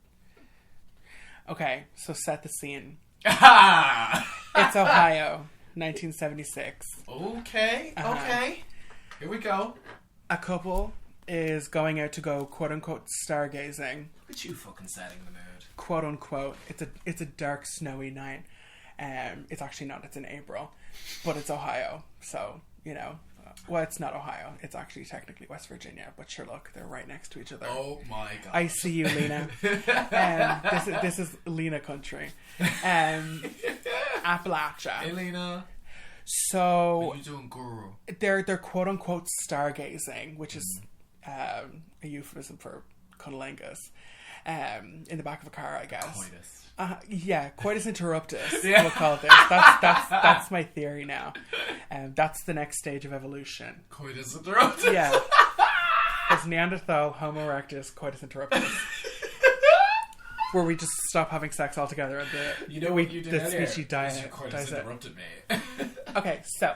Okay, so set the scene. It's Ohio, 1976. Okay, okay. Here we go. A couple is going out to go, quote-unquote, stargazing. Look at you fucking setting the mood. Quote-unquote. It's a dark, snowy night. It's actually not. It's in April. But it's Ohio, so, you know... Well, it's not Ohio. It's actually technically West Virginia. But sure, look, they're right next to each other. Oh my God! I see you, Lena. This is Lena country. Appalachia. Hey, Lena. So what are you doing, guru? They're quote unquote stargazing, which is a euphemism for cunnilingus. In the back of a car, I guess. Coitus. Yeah, coitus interruptus. Yeah. We'll call it this. That's my theory now. That's the next stage of evolution. Coitus interruptus. Yeah. There's Neanderthal, Homo erectus, coitus interruptus. Where we just stop having sex altogether and the species dies. You coitus interrupted me. Okay, so.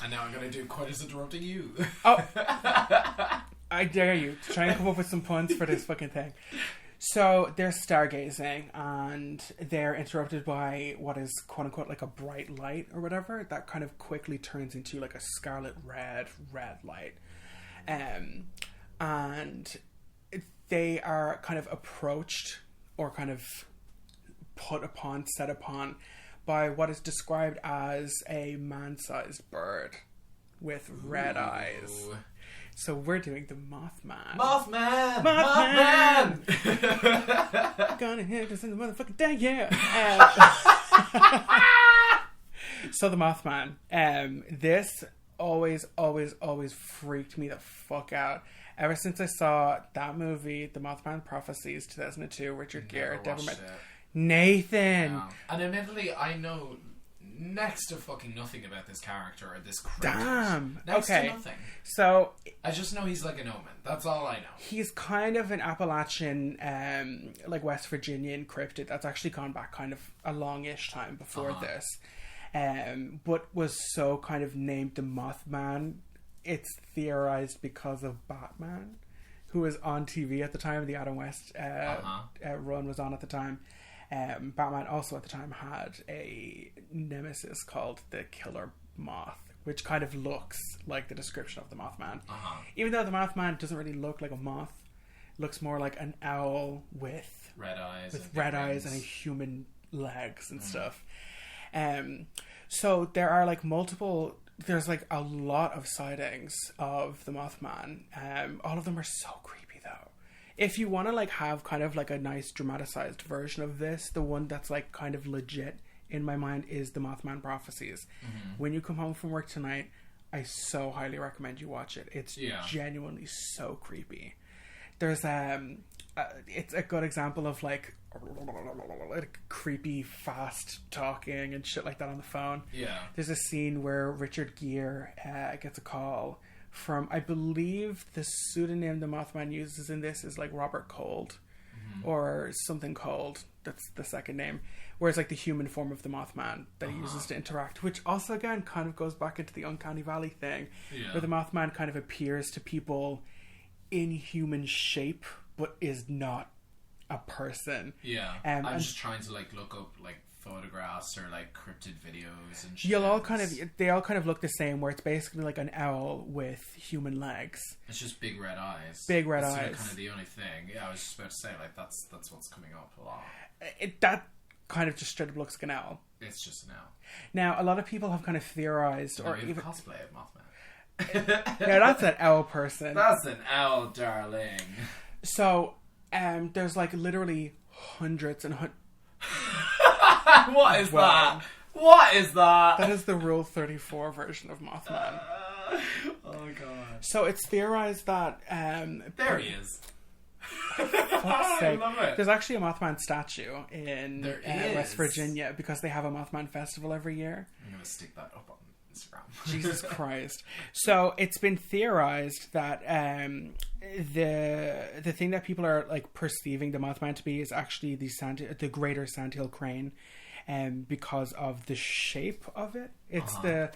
And now I'm going to do coitus interrupting you. Oh. I dare you to try and come up with some puns for this fucking thing. So they're stargazing and they're interrupted by what is quote unquote like a bright light or whatever that kind of quickly turns into like a scarlet red light. And they are kind of approached or kind of set upon by what is described as a man-sized bird with red eyes. So we're doing the Mothman. Mothman! Gonna hit us in the motherfucking day, yeah! So the Mothman. This always freaked me the fuck out. Ever since I saw that movie, The Mothman Prophecies, 2002, Richard Gere, Nathan! Yeah. And admittedly, I know next to fucking nothing about this character or this cryptid. Damn. Next Okay. to nothing. So I just know he's like an omen. That's all I know. he's kind of an Appalachian, like West Virginian cryptid that's actually gone back kind of a longish time before this. But was so kind of named the Mothman. It's theorized because of Batman, who was on TV at the time. The Adam West run was on at the time. Batman also at the time had a nemesis called the Killer Moth, which kind of looks like the description of the Mothman. Even though the Mothman doesn't really look like a moth, looks more like an owl with red eyes and human legs and stuff. So there are like multiple. There's like a lot of sightings of the Mothman. All of them are so creepy though. If you want to like have kind of like a nice dramatized version of this, the one that's like kind of legit in my mind is the Mothman Prophecies. When you come home from work tonight, I so highly recommend you watch it. It's genuinely so creepy. There's it's a good example of like creepy fast talking and shit like that on the phone. There's a scene where Richard Gere gets a call from, I believe the pseudonym the Mothman uses in this is like Robert Cold or something Cold. That's the second name. Whereas like the human form of the Mothman that he uses to interact, which also again kind of goes back into the Uncanny Valley thing, where the Mothman kind of appears to people in human shape but is not a person. I'm just trying to like look up like photographs or like cryptid videos and shit. They all kind of look the same, where it's basically like an owl with human legs. It's just big red eyes. That's kind of the only thing. I was just about to say like that's what's coming up a lot. That kind of just straight up looks like an owl. It's just an owl. Now a lot of people have kind of theorized, or even cosplay of Mothman. Yeah, that's an owl person. That's an owl, darling. So, there's like literally hundreds and hundreds. What is that? What is that? That is the Rule 34 version of Mothman. Oh god. So it's theorized that there he is. Fuck's sake. I love it. There's actually a Mothman statue in West Virginia because they have a Mothman festival every year. I'm gonna stick that up on Instagram. Jesus Christ. So it's been theorized that the thing that people are like perceiving the Mothman to be is actually the greater sandhill crane, because of the shape of it. It's the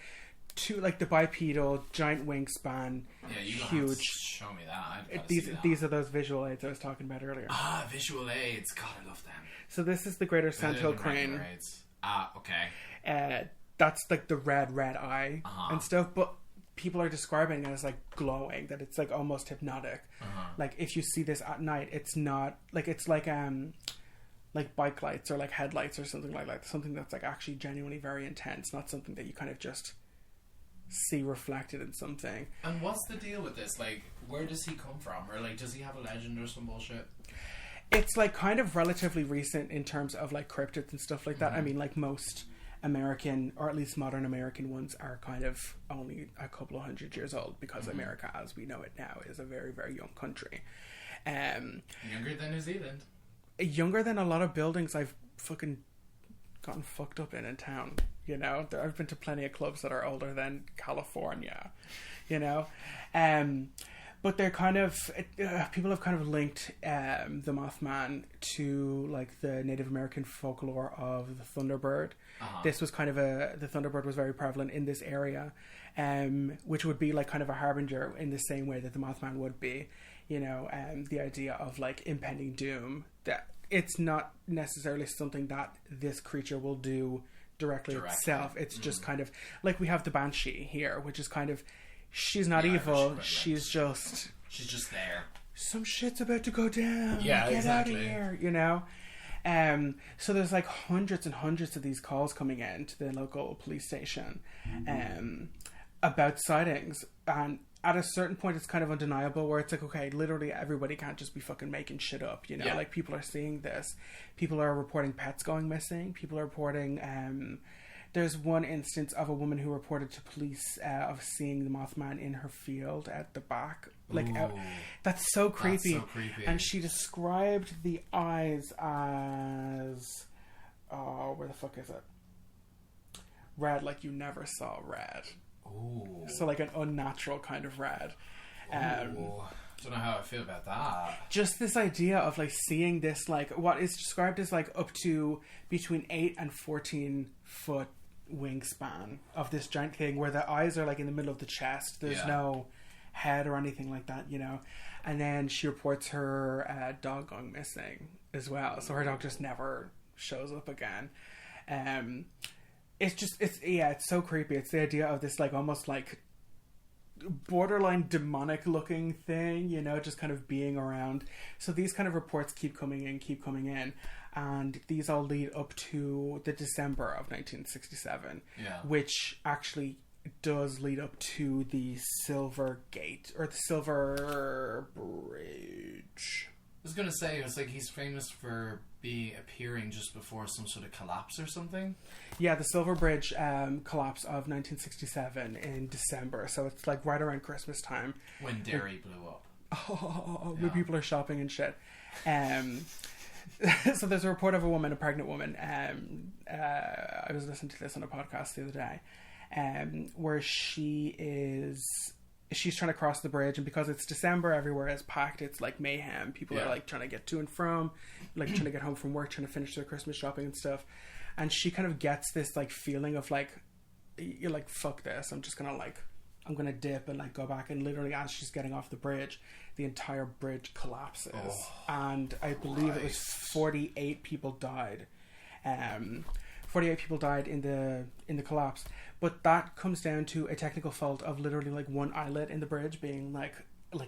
bipedal giant wingspan. Yeah, you huge. Have to show me that. These are those visual aids I was talking about earlier. Visual aids. God, I love them. So this is the greater sandhill crane. Okay. That's like the red eye and stuff, but people are describing it as like glowing, that it's like almost hypnotic. Like if you see this at night, it's not like, it's like bike lights or like headlights or something like that. Something that's like actually genuinely very intense, not something that you kind of just see reflected in something. And what's the deal with this? Like, where does he come from? Or like, does he have a legend or some bullshit? It's like kind of relatively recent in terms of like cryptids and stuff like that. I mean, like most American, or at least modern American ones, are kind of only a couple of 100 years old, because America as we know it now is a very, very young country. Younger than New Zealand. Younger than a lot of buildings I've fucking gotten fucked up in town, you know. I've been to plenty of clubs that are older than California, you know. But they're kind of people have kind of linked the Mothman to like the Native American folklore of the Thunderbird. This was kind of the Thunderbird was very prevalent in this area, which would be like kind of a harbinger in the same way that the Mothman would be, you know. The idea of like impending doom, that it's not necessarily something that this creature will do directly. Itself. It's just kind of like we have the Banshee here, which is kind of, she's not evil. She's just there. Some shit's about to go down. Yeah, Get exactly. out of here, you know. So there's like hundreds and hundreds of these calls coming in to the local police station, about sightings, and at a certain point it's kind of undeniable, where it's like, okay, literally everybody can't just be fucking making shit up, you know. Like people are seeing this. People are reporting pets going missing. People are reporting there's one instance of a woman who reported to police of seeing the Mothman in her field at the back. Like, that's so creepy. That's so creepy. And she described the eyes as... Oh, where the fuck is it? red like you never saw red. Ooh. So like an unnatural kind of red. Ooh. Don't know how I feel about that. Just this idea of like seeing this, like what is described as like up to between 8 and 14 foot wingspan of this giant thing where the eyes are like in the middle of the chest. There's no head or anything like that, you know. And then she reports her dog going missing as well. So her dog just never shows up again. It's so creepy. It's the idea of this like almost like borderline demonic looking thing, you know, just kind of being around. So these kind of reports keep coming in, and these all lead up to the December of 1967, which actually does lead up to the Silver Gate or the Silver Bridge. I was gonna say, it's like he's famous for appearing just before some sort of collapse or something. Yeah, the Silver Bridge collapse of 1967 in December. So it's like right around Christmas time. When Derry blew up. When people are shopping and shit. So there's a report of a pregnant woman. I was listening to this on a podcast the other day, where she's trying to cross the bridge, and because it's December, everywhere is packed. It's like mayhem. People are like trying to get to and from, like trying to get home from work, trying to finish their Christmas shopping and stuff. And she kind of gets this like feeling of like, you're like, fuck this. I'm gonna dip and like go back. And literally as she's getting off the bridge, the entire bridge collapses. And I believe it was 48 people died. 48 people died in the collapse, but that comes down to a technical fault of literally like one eyelet in the bridge being like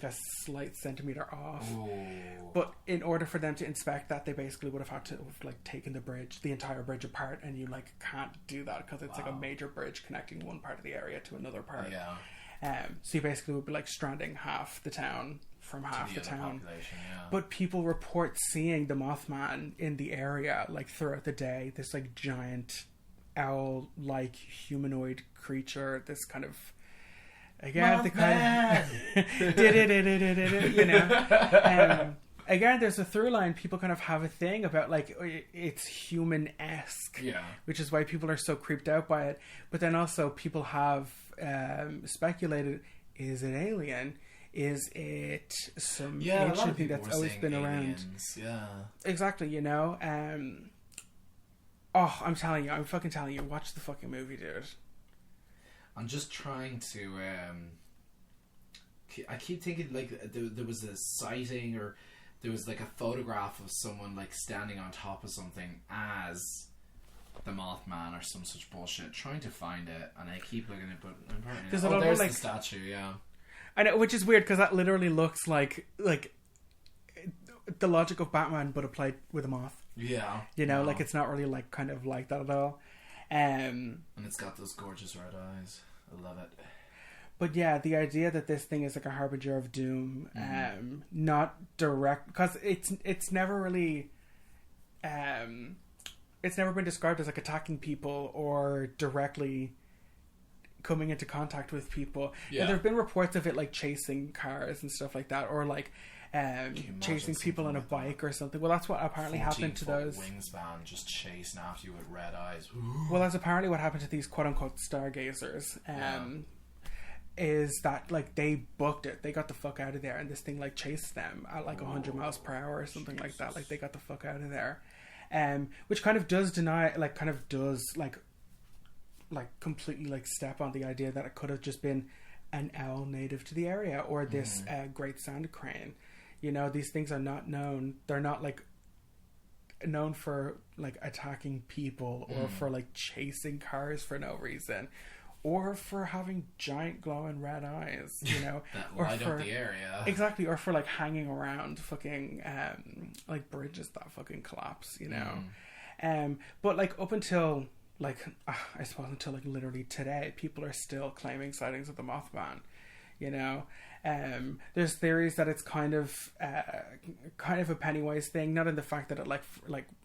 a slight centimeter off. Ooh. But in order for them to inspect that, they basically would have had to have like taken the entire bridge apart, and you like can't do that because it's like a major bridge connecting one part of the area to another part. So you basically would be like stranding half the town from half the town. But people report seeing the Mothman in the area like throughout the day. This like giant owl-like humanoid creature. This kind of again the kind of you know. Again, there's a through line. People kind of have a thing about like it's human-esque, which is why people are so creeped out by it. But then also people have speculated: is it alien? Is it some ancient thing that's always been around? Yeah, exactly. You know. I'm telling you, I'm fucking telling you, watch the fucking movie, dude. I'm just trying to. I keep thinking like there was a sighting, or there was like a photograph of someone like standing on top of something as the Mothman or some such bullshit. Trying to find it, and I keep looking at it, but apparently there's the statue. Yeah. I know, which is weird because that literally looks like the logic of Batman, but applied with a moth. Yeah, you know, like it's not really like kind of like that at all. And it's got those gorgeous red eyes. I love it. But yeah, the idea that this thing is like a harbinger of doom, not direct, because it's never really, it's never been described as like attacking people or directly coming into contact with people. Yeah. There have been reports of it like chasing cars and stuff like that, or like chasing people on a bike or something. Well, that's what apparently happened to those wingspan just chasing after you with red eyes. Well, that's apparently what happened to these quote unquote stargazers. Is that like they booked it, they got the fuck out of there, and this thing like chased them at like 100 miles per hour or something like that. Like they got the fuck out of there, which kind of does deny, like kind of does like completely like step on the idea that it could have just been an owl native to the area, or this great sand crane. You know, these things are not known. They're not like known for like attacking people or for like chasing cars for no reason, or for having giant glowing red eyes, you know, that or light for, up the area. Exactly, or for like hanging around fucking like bridges that fucking collapse, you know. But like up until like I suppose until like literally today, people are still claiming sightings of the Mothman, you know. There's theories that it's kind of a Pennywise thing, not in the fact that it like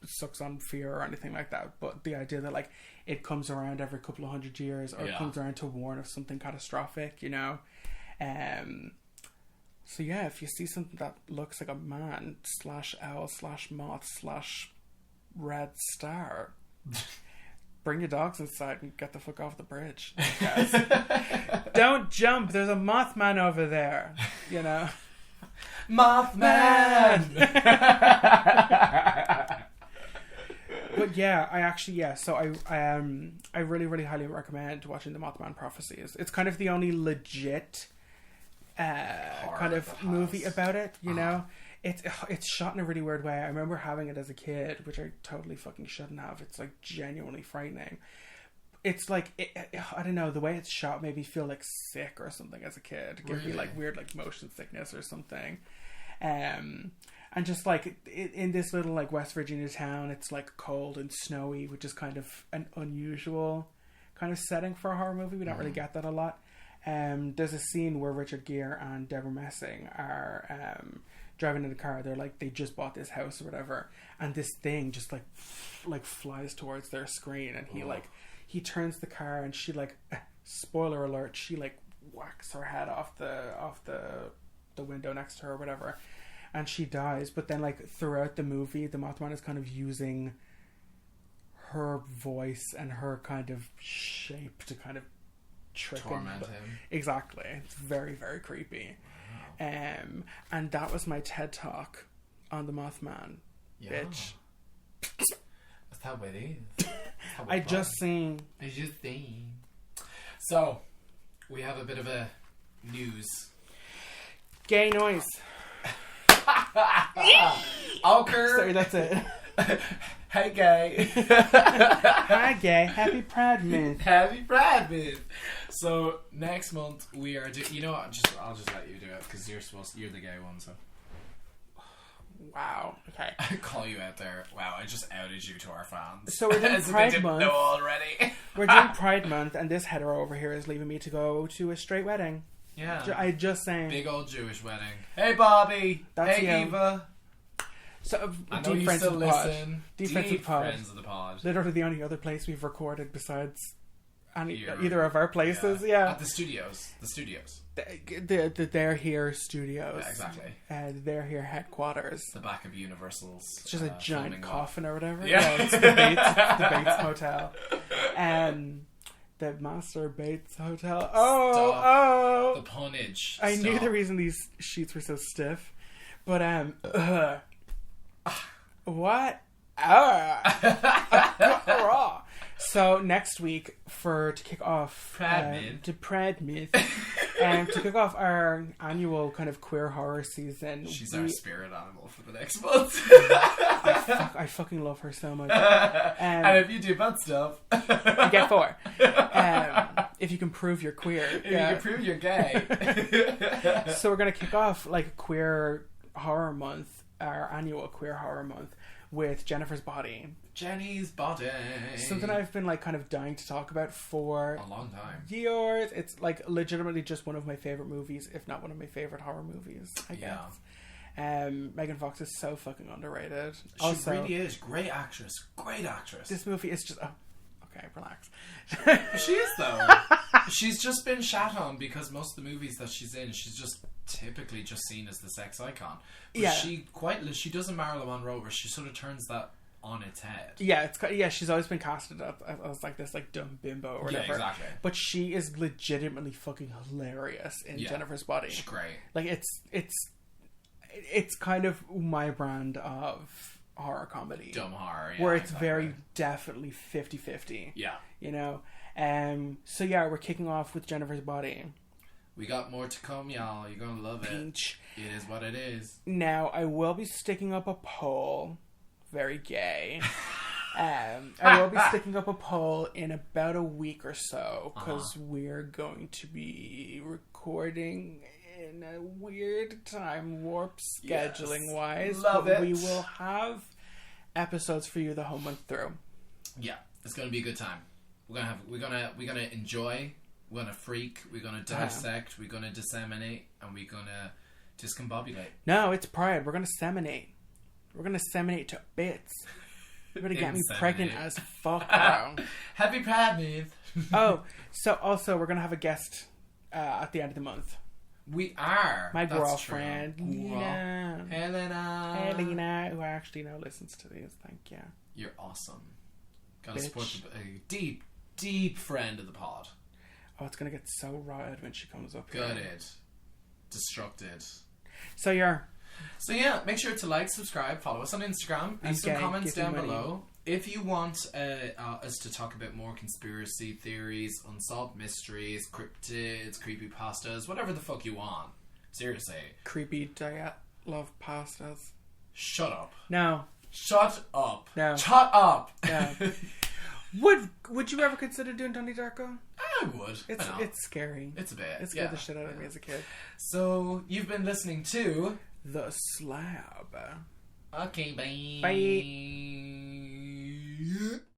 sucks on fear or anything like that, but the idea that like it comes around every couple of 100 years, or it comes around to warn of something catastrophic, you know. So yeah, if you see something that looks like a man / owl / moth / red star, bring your dogs inside and get the fuck off the bridge. Guys. Don't jump. There's a Mothman over there. You know. Mothman! But yeah, so I really, really highly recommend watching the Mothman Prophecies. It's kind of the only legit kind of movie about it, you know? It's shot in a really weird way. I remember having it as a kid, which I totally fucking shouldn't have. It's like genuinely frightening. It's like, I don't know, the way it's shot made me feel like sick or something as a kid. It gave me like weird like motion sickness or something. And just like in this little like West Virginia town, it's like cold and snowy, which is kind of an unusual kind of setting for a horror movie. We don't really get that a lot. There's a scene where Richard Gere and Deborah Messing are driving in the car. They're like, they just bought this house or whatever, and this thing just like flies towards their screen, and he turns the car, and she like, spoiler alert, she like whacks her head off the window next to her or whatever, and she dies. But then like throughout the movie, the Mothman is kind of using her voice and her kind of shape to kind of torment him. Exactly. It's very, very creepy. Wow. And that was my TED talk on the Mothman. Yeah. Bitch. That's how it is. I just seen. So, we have a bit of a news. Gay noise. Okay. Sorry, that's it. Hey, gay. Hi, gay. Happy Pride Month. Happy Pride Month. So next month we are doing. You know what? I'll just let you do it because you're the gay one. So. Wow. Okay. I call you out there. Wow, I just outed you to our fans. So we're doing Pride Month. Know already. We're doing Pride Month, and this hetero over here is leaving me to go to a straight wedding. Yeah. I just saying. Big old Jewish wedding. Hey, Bobby. That's hey, Eva. So, I know you still listen. Deep friends of the pod. Literally the only other place we've recorded besides either of our places. Yeah. At the studios. The They're Here studios. Yeah, exactly. They're Here headquarters. The back of Universal's. It's just a giant coffin or whatever. Yeah. It's the Bates Hotel. The Master Bates Hotel. Oh. The punnage. I knew the reason these sheets were so stiff. But, what? So next week to kick off Pride Month, to kick off our annual kind of queer horror season. She's our spirit animal for the next month. I fucking love her so much. And if you do bad stuff, you get 4. If you can prove you're queer, if you can prove you're gay. So we're gonna kick off like Queer Horror Month, our annual Queer Horror Month, with Jennifer's Body. Jenny's Body. Something I've been like kind of dying to talk about for a long time. Years. It's like legitimately just one of my favorite movies, if not one of my favorite horror movies, I guess. Megan Fox is so fucking underrated. She really is. Great actress. This movie is just okay, relax. She is though. She's just been shat on because most of the movies that she's in, she's just typically just seen as the sex icon. But she does a Marilyn Monroe where she sort of turns that on its head. Yeah, she's always been casted up as like this like dumb bimbo or whatever. Yeah, exactly. But she is legitimately fucking hilarious in Jennifer's Body. She's great. Like it's kind of my brand of horror comedy. Dumb horror, where it's very definitely 50-50. Yeah. You know? So yeah, we're kicking off with Jennifer's Body. We got more to come, y'all. You're gonna love it. Peach. It is what it is. Now, I will be sticking up a poll. Very gay. I will be sticking up a poll in about a week or so, because we're going to be recording in a weird time warp scheduling wise. Love it. We will have episodes for you the whole month through. Yeah, it's gonna be a good time. We're gonna enjoy. We're gonna freak. We're gonna dissect. We're gonna disseminate, and we're gonna discombobulate. No, it's Pride. We're gonna seminate. We're gonna seminate to bits. You're gonna get me pregnant as fuck, bro. Happy Pride Month. Oh, so also we're gonna have a guest at the end of the month. We are. My girlfriend, Helena, who actually now listens to these. Thank you. You're awesome. Gotta support a deep friend of the pod. Oh, it's gonna get so riled when she comes up here. Good. Destructed. So yeah, make sure to like, subscribe, follow us on Instagram, leave some comments down below. If you want us to talk about more conspiracy theories, unsolved mysteries, cryptids, creepypastas, whatever the fuck you want. Seriously. Creepy Dyatlov Pastas. Shut up. No. Shut up. No. Shut up. No. Would you ever consider doing Donnie Darko? I would. It's scary. It's a bit. It scared the shit out of me as a kid. So, you've been listening to... The Slab. Okay, bye. Bye.